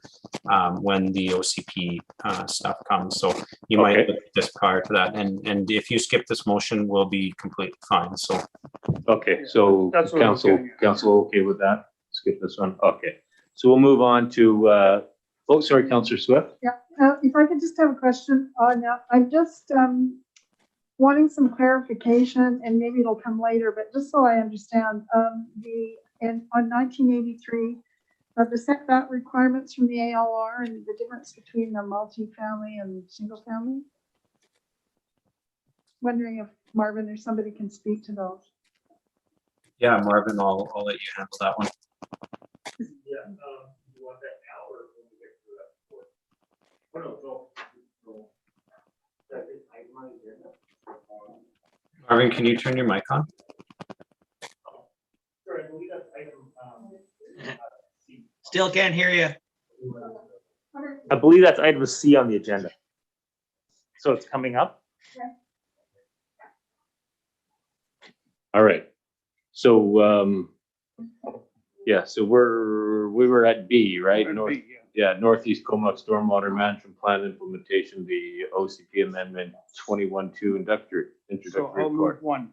when the OCP stuff comes. So you might look at this prior to that. And if you skip this motion, we'll be completely fine. So. Okay, so That's what I was getting at. council okay with that? Skip this one. Okay, so we'll move on to, oh, sorry, Councillor Swift. Yeah, if I could just have a question on that. I'm just wanting some clarification, and maybe it'll come later, but just so I understand, on 1983, the setback requirements from the ALR and the difference between the multi-family and single family. Wondering if Marvin or somebody can speak to those. Yeah, Marvin, I'll let you handle that one. Yeah, you want that now or when we get to that before? Oh, no. That is itemized agenda. Marvin, can you turn your mic on? Sorry, I believe that's item, C. Still can't hear you. I believe that's item C on the agenda. So it's coming up? All right. So, yeah, so we were at B, right? That'd North, be, yeah. yeah, Northeast Comox Stormwater Management Plan Implementation, the OCP Amendment 21-2 So introductory I'll move report. 1.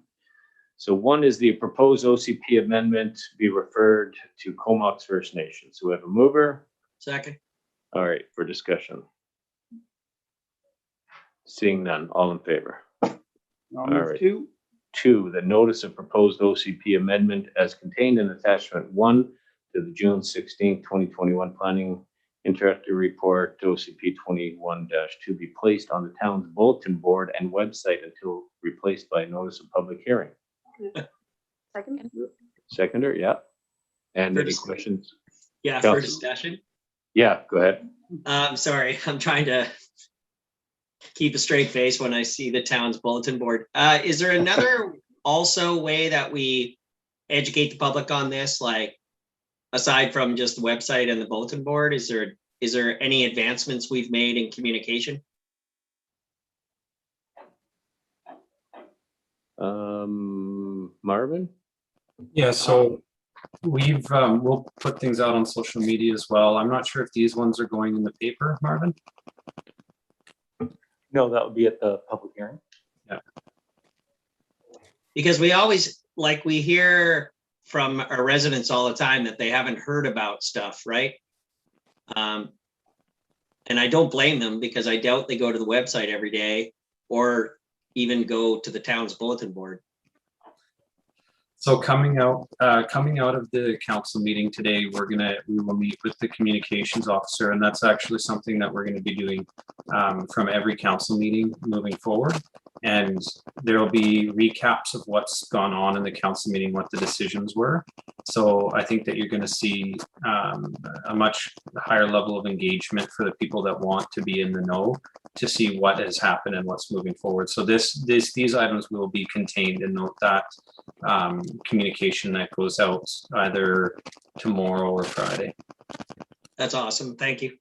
So 1 is the proposed OCP amendment be referred to Comox First Nation. So we have a mover. Second. All right, for discussion. Seeing none, all in favor. I'll All move right. 2. 2, the notice of proposed OCP amendment as contained in attachment 1 to the June 16, 2021 planning interactive report OCP 21-2 be placed on the town's bulletin board and website until replaced by a notice of public hearing. Second. Seconder, yeah. And For any dis- questions? Yeah, for Council. discussion. Yeah, go ahead. I'm sorry, I'm trying to keep a straight face when I see the town's bulletin board. Is there another also way that we educate the public on this, like aside from just the website and the bulletin board? Is there any advancements we've made in communication? Marvin? Yeah, so we'll put things out on social media as well. I'm not sure if these ones are going in the paper, Marvin. No, that would be at the public hearing. Yeah. Because we always, like, we hear from our residents all the time that they haven't heard about stuff, right? And I don't blame them, because I doubt they go to the website every day or even go to the town's bulletin board. So coming out of the council meeting today, we will meet with the communications officer, and that's actually something that we're going to be doing from every council meeting moving forward. And there will be recaps of what's gone on in the council meeting, what the decisions were. So I think that you're going to see a much higher level of engagement for the people that want to be in the know, to see what has happened and what's moving forward. So these items will be contained in that communication that goes out either tomorrow or Friday. That's awesome. Thank you.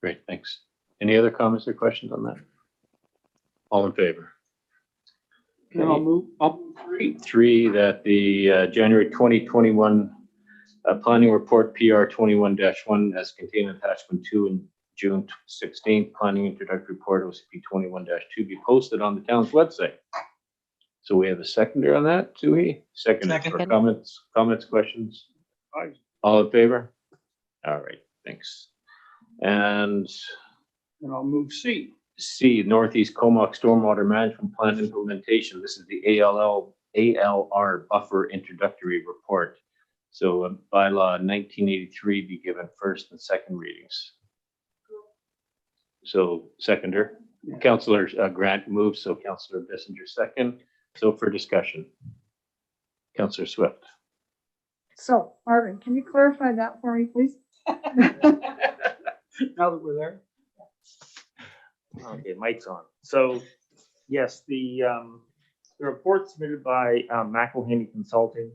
Great, thanks. Any other comments or questions on that? All in favor? And I'll move up. Three, that the January 2021 planning report PR 21-1 as contained in attachment 2 and June 16th planning introductory report OCP 21-2 be posted on the town's website. So we have a seconder on that, Suhi? Second for comments, questions? Aye. All in favor? All right, thanks. And I'll move C. C, Northeast Comox Stormwater Management Plan Implementation. This is the ALR buffer introductory report. So bylaw 1983 be given first and second readings. So seconder, Councillor Grant moves, so Councillor Bissinger second. So for discussion, Councillor Swift. So Marvin, can you clarify that for me, please? Now that we're there. Okay, mic's on. So yes, the report submitted by McElhaney Consulting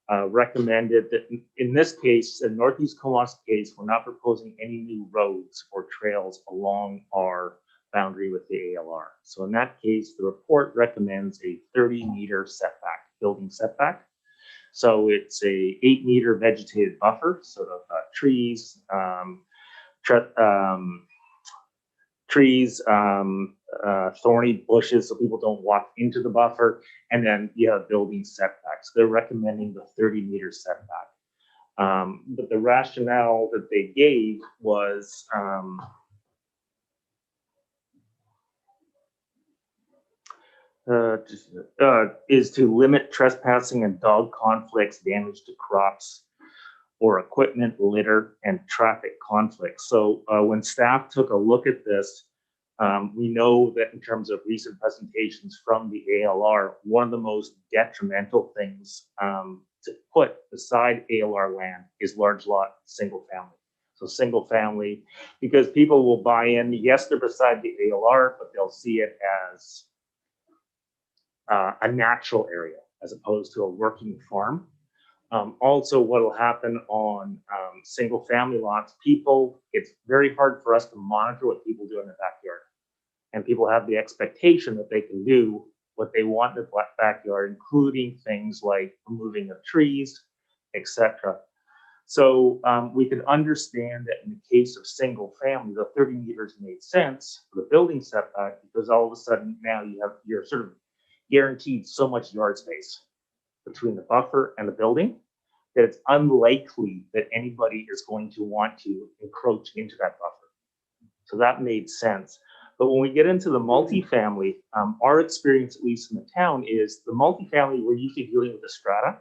recommended that in this case, in Northeast Comox case, we're not proposing any new roads or trails along our boundary with the ALR. So in that case, the report recommends a 30-meter setback, building setback. So it's a 8-meter vegetated buffer, sort of trees, thorny bushes so people don't walk into the buffer, and then you have building setbacks. They're recommending the 30-meter setback. But the rationale that they gave was is to limit trespassing and dog conflicts, damage to crops or equipment, litter, and traffic conflicts. So when staff took a look at this, we know that in terms of recent presentations from the ALR, one of the most detrimental things to put beside ALR land is large lot single family. So single family, because people will buy in, yes, they're beside the ALR, but they'll see it as a natural area as opposed to a working farm. Also, what will happen on single family lots, it's very hard for us to monitor what people do in the backyard. And people have the expectation that they can do what they want in the backyard, including things like removing of trees, etc. So we could understand that in the case of single family, the 30 meters made sense for the building setback, because all of a sudden now you're sort of guaranteed so much yard space between the buffer and the building that it's unlikely that anybody is going to want to encroach into that buffer. So that made sense. But when we get into the multifamily, our experience, at least in the town, is the multifamily, we're usually dealing with a strata,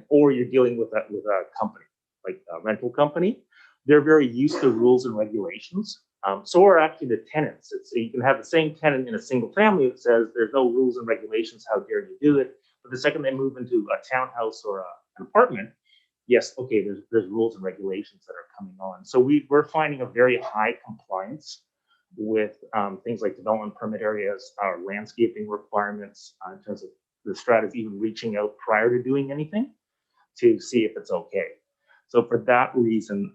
or you're dealing with a company, like a rental company. They're very used to rules and regulations. So are actually the tenants. You can have the same tenant in a single family that says there's no rules and regulations, how dare you do it. But the second they move into a townhouse or an apartment, yes, okay, there's rules and regulations that are coming on. So we're finding a very high compliance with things like development permit areas, our landscaping requirements in terms of the strategy, even reaching out prior to doing anything to see if it's okay. So for that reason,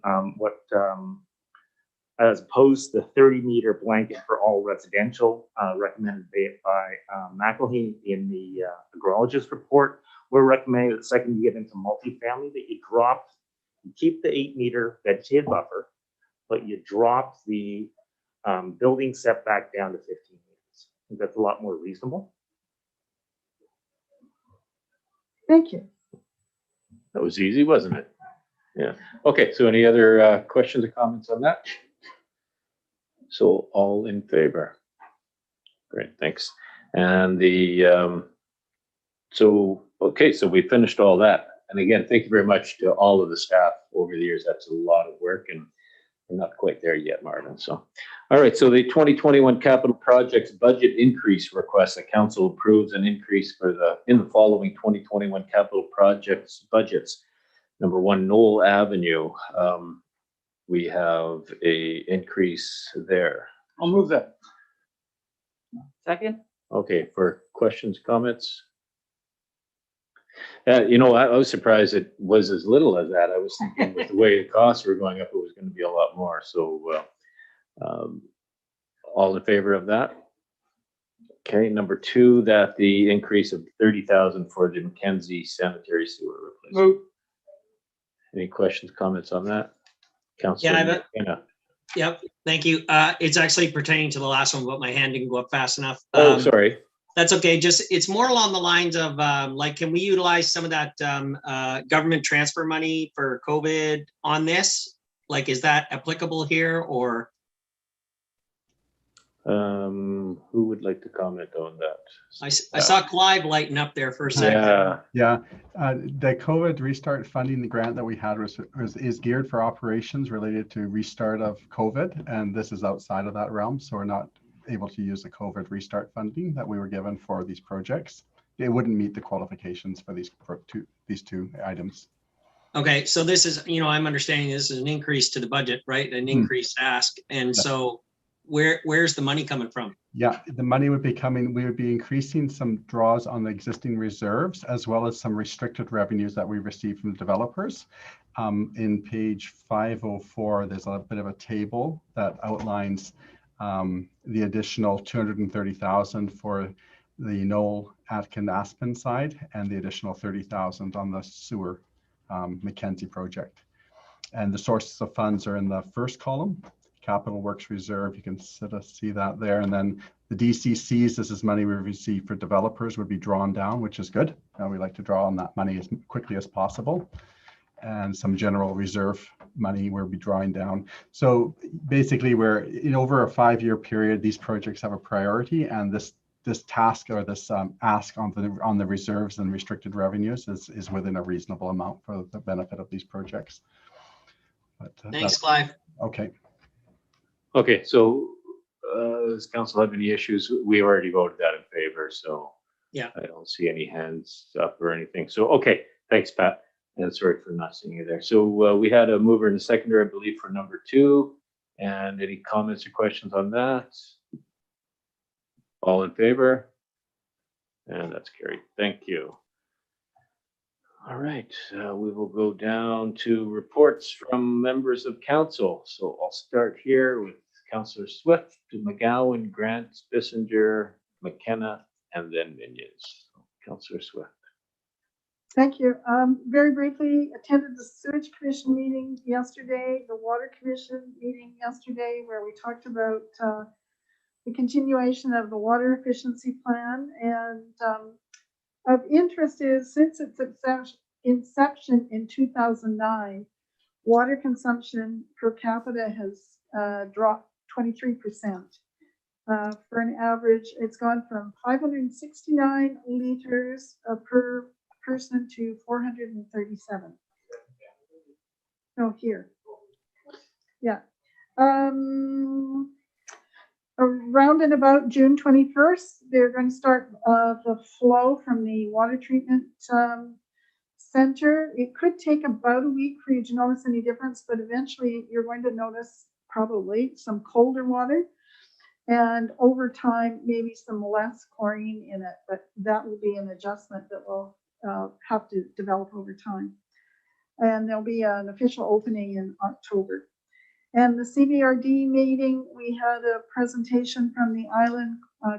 as opposed to the 30-meter blanket for all residential recommended by McElhaney in the agrologist report, we're recommending that the second you get into multifamily that you keep the 8-meter vegetative buffer, but you drop the building setback down to 15 meters. I think that's a lot more reasonable. Thank you. That was easy, wasn't it? Yeah. Okay, so any other questions or comments on that? So all in favor? Great, thanks. And so we finished all that. And again, thank you very much to all of the staff over the years. That's a lot of work, and we're not quite there yet, Marvin. So, all right, so the 2021 capital projects budget increase request, the council approves an increase in the following 2021 capital projects budgets. Number 1, Knoll Avenue. We have a increase there. I'll move that. Second? Okay, for questions, comments? I was surprised it was as little as that. I was thinking with the way the costs were going up, it was going to be a lot more. So all in favor of that? Okay, number 2, that the increase of 30,000 for the Mackenzie sanitary sewer replacement. Move. Any questions, comments on that? Councilor McKenna. Yep, thank you. It's actually pertaining to the last one, but my hand didn't go up fast enough. Sorry. That's okay. It's more along the lines of can we utilize some of that government transfer money for COVID on this? Like, is that applicable here, or? Who would like to comment on that? I saw Clive lighting up there for a second. Yeah. The COVID restart funding, the grant that we had is geared for operations related to restart of COVID, and this is outside of that realm, so we're not able to use the COVID restart funding that we were given for these projects. It wouldn't meet the qualifications for these two items. Okay, so this is, I'm understanding this is an increase to the budget, right? An increased ask, and so where's the money coming from? Yeah, the money would be coming, we would be increasing some draws on the existing reserves, as well as some restricted revenues that we receive from developers. In page 504, there's a bit of a table that outlines the additional 230,000 for the Knoll Atkin Aspen side, and the additional 30,000 on the sewer Mackenzie project. And the sources of funds are in the first column. Capital Works Reserve, you can sort of see that there. And then the DCCs, this is money we receive for developers, would be drawn down, which is good. We like to draw on that money as quickly as possible. And some general reserve money we'll be drawing down. So basically we're over a 5-year period, these projects have a priority, and this task or this ask on the reserves and restricted revenues is within a reasonable amount for the benefit of these projects. But, thanks, Clive. Okay. Okay, so does council have any issues? We already voted that in favor, so yeah, I don't see any hands up or anything. So, okay, thanks, Pat. And sorry for not seeing you there. So we had a mover and a seconder, I believe, for number 2. And any comments or questions on that? All in favor? And that's carried. Thank you. All right, we will go down to reports from members of council. So I'll start here with Councillor Swift, McGowan, Grant, Bissinger, McKenna, and then Minions. Councillor Swift. Thank you. Very briefly, attended the Sewage Commission meeting yesterday, the Water Commission meeting yesterday, where we talked about the continuation of the water efficiency plan. And of interest is, since its inception in 2009, water consumption per capita has dropped 23%. For an average, it's gone from 569 liters per person to 437. Oh, here. Yeah. Around and about June 21st, they're going to start the flow from the water treatment center. It could take about a week for you to notice any difference, but eventually you're going to notice probably some colder water. And over time, maybe some less chlorine in it, but that will be an adjustment that will have to develop over time. And there'll be an official opening in October. And the CVRD meeting, we had a presentation from the Island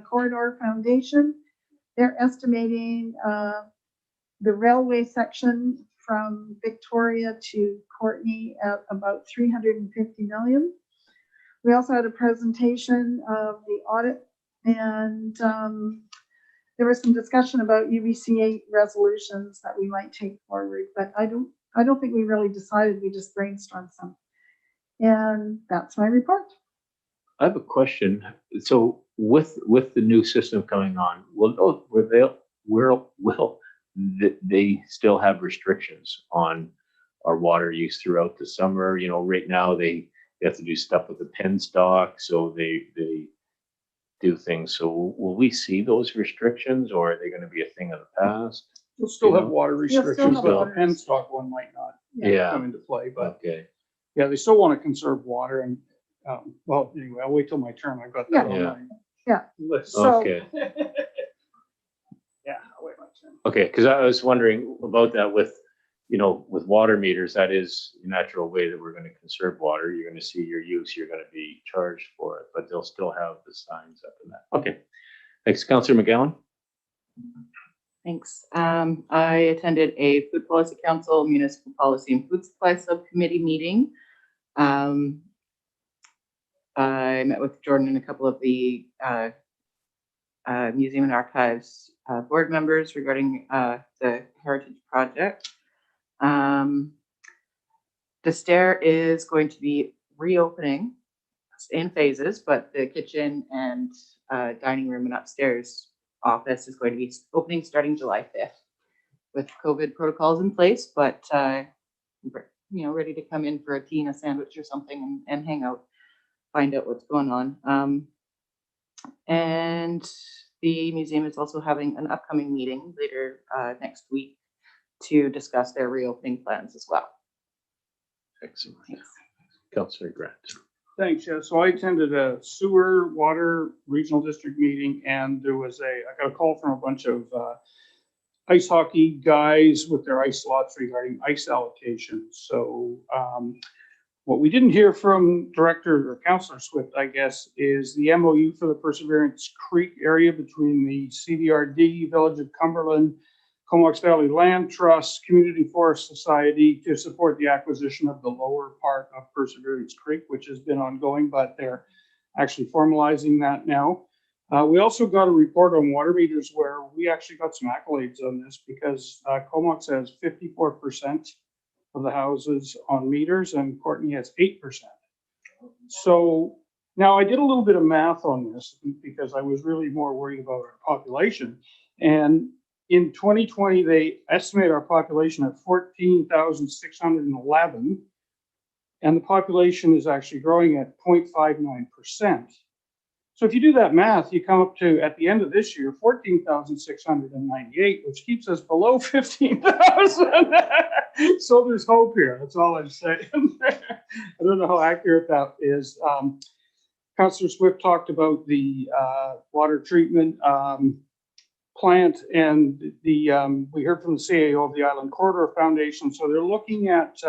Corridor Foundation. They're estimating the railway section from Victoria to Courtenay at about 350 million. We also had a presentation of the audit, and there was some discussion about UBC8 resolutions that we might take forward, but I don't think we really decided, we just brainstormed some. And that's my report. I have a question. So with the new system coming on, will they still have restrictions on our water use throughout the summer? You know, right now they have to do stuff with the penstock, so they do things. So will we see those restrictions, or are they going to be a thing of the past? You'll still You have know? water You'll still restrictions, have but water the penstock one might not Yeah. come into play. But Okay. yeah, they still want to conserve water. And well, anyway, I'll wait till my turn. I've got that on Yeah. my list. So- Okay. Yeah, I'll wait my turn. Okay, because I was wondering about that with, you know, with water meters, that is a natural way that we're going to conserve water. You're going to see your use, you're going to be charged for it, but they'll still have the signs up in that. Okay. Thanks, Councillor McGowan. Thanks. I attended a Food Policy Council, Municipal Policy and Food Supply Subcommittee meeting. I met with Jordan and a couple of the Museum and Archives board members regarding the Heritage Project. The stair is going to be reopening in phases, but the kitchen and dining room and upstairs office is going to be opening starting July 5th with COVID protocols in place, but you know, ready to come in for a tea and a sandwich or something and hang out, find out what's going on. And the museum is also having an upcoming meeting later next week to discuss their reopening plans as well. Excellent. Councillor Grant. Thanks. Yeah. So I attended a sewer water regional district meeting, and there was I got a call from a bunch of ice hockey guys with their ice slots regarding ice allocation. So what we didn't hear from Director or Councillor Swift, I guess, is the MOU for the Perseverance Creek area between the CVRD, Village of Cumberland, Comox Valley Land Trust, Community Forest Society to support the acquisition of the lower part of Perseverance Creek, which has been ongoing, but they're actually formalizing that now. We also got a report on water meters where we actually got some accolades on this because Comox has 54% of the houses on meters and Courtenay has 8%. So now I did a little bit of math on this because I was really more worried about our population. And in 2020, they estimate our population at 14,611, and the population is actually growing at 0.59%. So if you do that math, you come up to, at the end of this year, 14,698, which keeps us below 15,000. So there's hope here. That's all I'm saying. I don't know how accurate that is. Councillor Swift talked about the water treatment plant, and we heard from the CAO of the Island Corridor Foundation. So they're looking at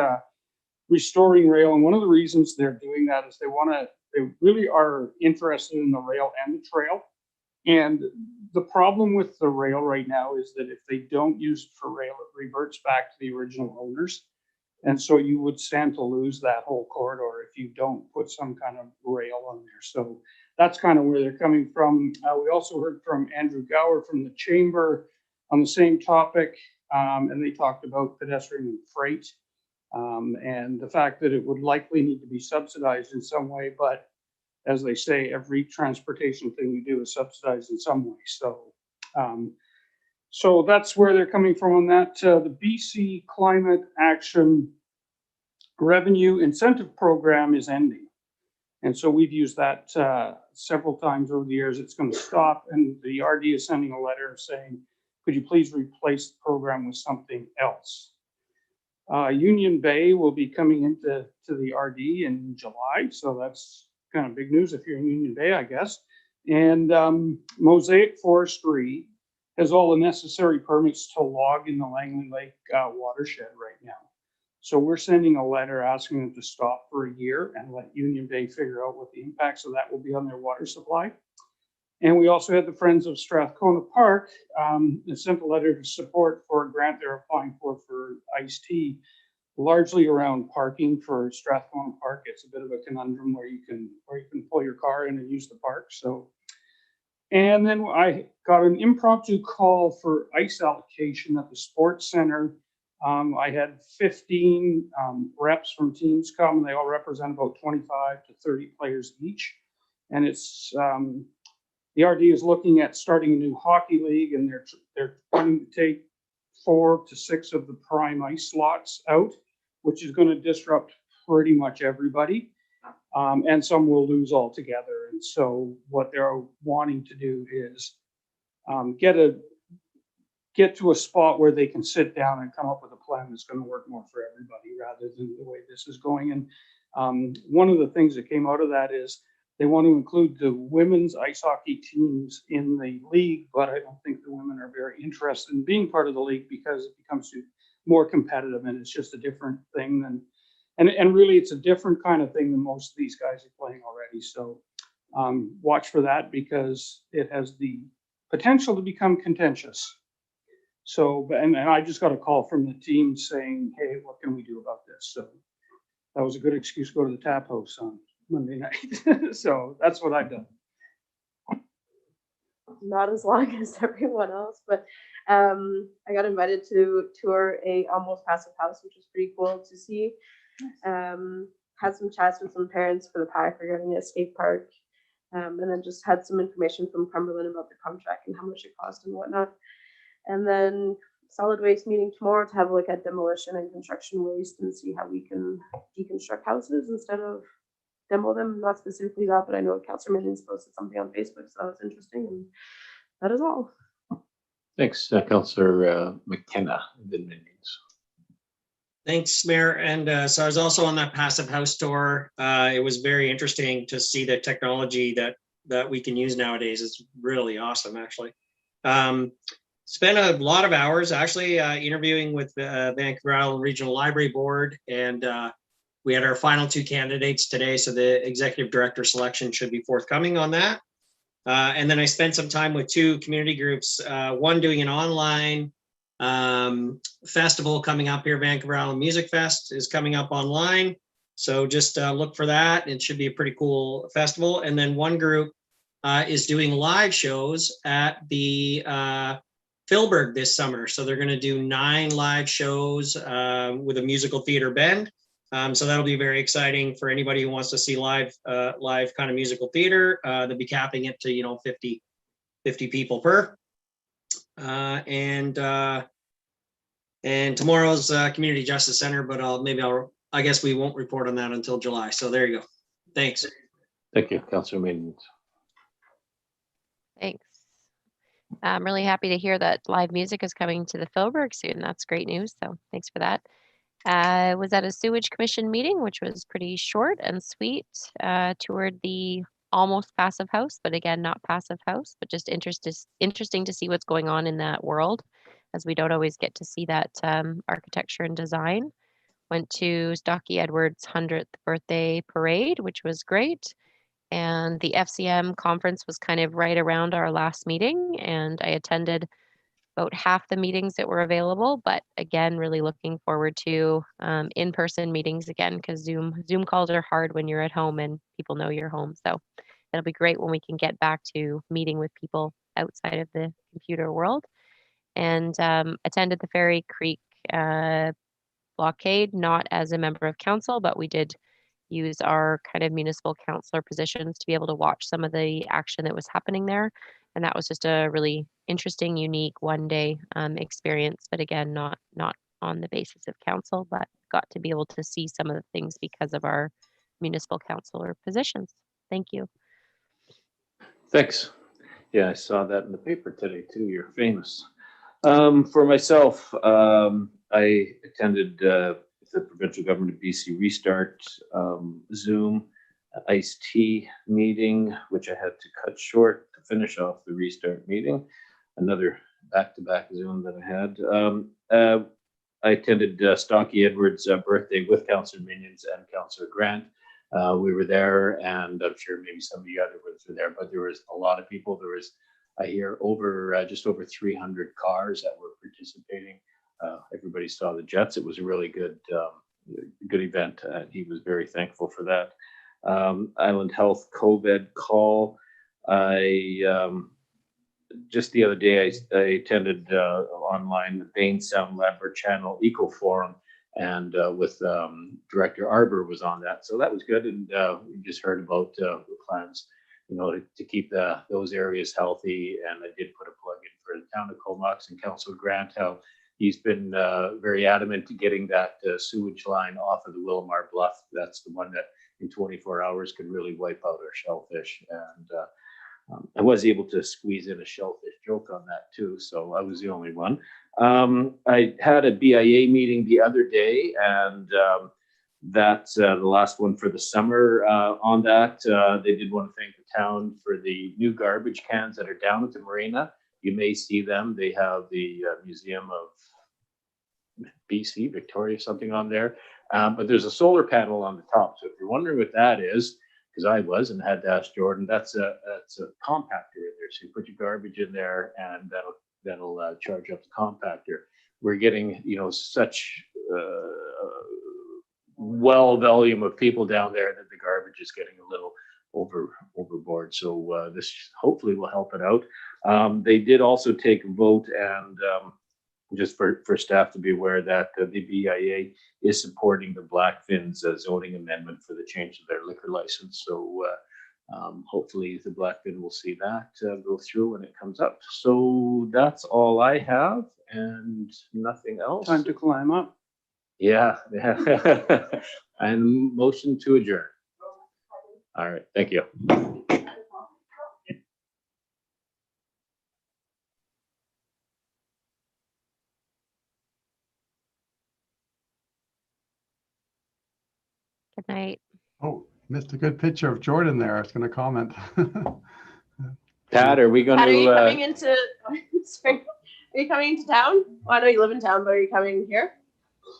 restoring rail, and one of the reasons they're doing that is they really are interested in the rail and the trail. And the problem with the rail right now is that if they don't use it for rail, it reverts back to the original owners. And so you would stand to lose that whole corridor if you don't put some kind of rail on there. So that's kind of where they're coming from. We also heard from Andrew Gower from the Chamber on the same topic, and they talked about pedestrian and freight and the fact that it would likely need to be subsidized in some way. But as they say, every transportation thing you do is subsidized in some way. So, so that's where they're coming from on that. The BC Climate Action Revenue Incentive Program is ending. And so we've used that several times over the years. It's going to stop, and the RD is sending a letter saying, could you please replace the program with something else? Union Bay will be coming into the RD in July, so that's kind of big news if you're in Union Bay, I guess. And Mosaic Forestry has all the necessary permits to log in the Langley Lake watershed right now. So we're sending a letter asking them to stop for a year and let Union Bay figure out what the impacts of that will be on their water supply. And we also had the Friends of Strathcona Park sent a letter to support for a grant they're applying for iced tea, largely around parking for Strathcona Park. It's a bit of a conundrum where you can pull your car in and use the park. So, and then I got an impromptu call for ice allocation at the sports center. I had 15 reps from teams come, and they all represent about 25 to 30 players each. And it's the RD is looking at starting a new hockey league, and they're planning to take 4 to 6 of the prime ice slots out, which is going to disrupt pretty much everybody. And some will lose altogether. And so what they're wanting to do is get to a spot where they can sit down and come up with a plan that's going to work more for everybody rather than the way this is going. And one of the things that came out of that is they want to include the women's ice hockey teams in the league, but I don't think the women are very interested in being part of the league because it becomes more competitive and it's just a different thing than, and really it's a different kind of thing than most of these guys are playing already. So watch for that because it has the potential to become contentious. So, and I just got a call from the team saying, hey, what can we do about this? So that was a good excuse to go to the tap house on Monday night. So that's what I've done. Not as long as everyone else, but I got invited to tour a almost passive house, which was pretty cool to see. Had some chats with some parents for the park regarding the skate park, and then just had some information from Cumberland about the contract and how much it cost and whatnot. And then solid waste meeting tomorrow to have a look at demolition and construction waste and see how we can deconstruct houses instead of demo them. Not specifically that, but I know Councillor Minions posted something on Facebook, so that was interesting. And that is all. Thanks, Councillor McKenna. Thanks, Mayor. And so I was also on that passive house tour. It was very interesting to see the technology that we can use nowadays. It's really awesome, actually. Spent a lot of hours actually interviewing with Vancouver Island Regional Library Board, and we had our final 2 candidates today, so the executive director selection should be forthcoming on that. And then I spent some time with 2 community groups, one doing an online festival coming up here. Vancouver Island Music Fest is coming up online, so just look for that. It should be a pretty cool festival. And then one group is doing live shows at the Philburg this summer. So they're going to do 9 live shows with a musical theater band. So that'll be very exciting for anybody who wants to see live kind of musical theater. They'll be capping it to 50 people per. And tomorrow's Community Justice Center, but I guess we won't report on that until July. So there you go. Thanks. Thank you, Councillor Maidens. Thanks. I'm really happy to hear that live music is coming to the Philburg soon. That's great news. So thanks for that. I was at a sewage commission meeting, which was pretty short and sweet. Toured the almost passive house, but again, not passive house, but just interesting to see what's going on in that world, as we don't always get to see that architecture and design. Went to Stocky Edwards' 100th birthday parade, which was great. And the FCM conference was kind of right around our last meeting, and I attended about half the meetings that were available, but again, really looking forward to in-person meetings again, because Zoom calls are hard when you're at home and people know you're home. So it'll be great when we can get back to meeting with people outside of the computer world. And attended the Fairy Creek blockade, not as a member of council, but we did use our kind of municipal councillor positions to be able to watch some of the action that was happening there. And that was just a really interesting, unique one-day experience. But again, not on the basis of council, but got to be able to see some of the things because of our municipal councillor positions. Thank you. Thanks. Yeah, I saw that in the paper today too. You're famous. For myself, I attended the provincial government of BC Restart Zoom iced tea meeting, which I had to cut short to finish off the Restart meeting. Another back-to-back Zoom that I had. I attended Stocky Edwards' birthday with Councillor Minions and Councillor Grant. We were there, and I'm sure maybe some of the other ones were there, but there was a lot of people. There was, I hear, just over 300 cars that were participating. Everybody saw the Jets. It was a really good event. He was very thankful for that. Island Health COVID call. Just the other day, I attended online the Bain Sound Lambert Channel Eco Forum, and with Director Arbor was on that, so that was good. And we just heard about the plans, to keep those areas healthy. And I did put a plug in for the town of Comox and Councillor Grant, how he's been very adamant to getting that sewage line off of the Willamar Bluff. That's the one that in 24 hours could really wipe out our shellfish. And I was able to squeeze in a shellfish joke on that too, so I was the only one. I had a BIA meeting the other day, and that's the last one for the summer. On that, they did want to thank the town for the new garbage cans that are down at the marina. You may see them. They have the Museum of BC, Victoria, something on there. But there's a solar panel on the top. So if you're wondering what that is, because I was and had to ask Jordan, that's a compactor in there. So you put your garbage in there, and that'll charge up the compactor. We're getting such volume of people down there that the garbage is getting a little overboard. So this hopefully will help it out. They did also take a vote, and just for staff to be aware that the BIA is supporting the Blackfin's zoning amendment for the change of their liquor license. So hopefully the Blackfin will see that go through when it comes up. So that's all I have, and nothing else. Time to climb up. Yeah. And motion to adjourn. All right, thank you. Good night. Oh, missed a good picture of Jordan there. I was going to comment. Pat, are we going Pat, are you to? coming into? Sorry, are you coming into town? Well, I know you live in town, but are you coming here?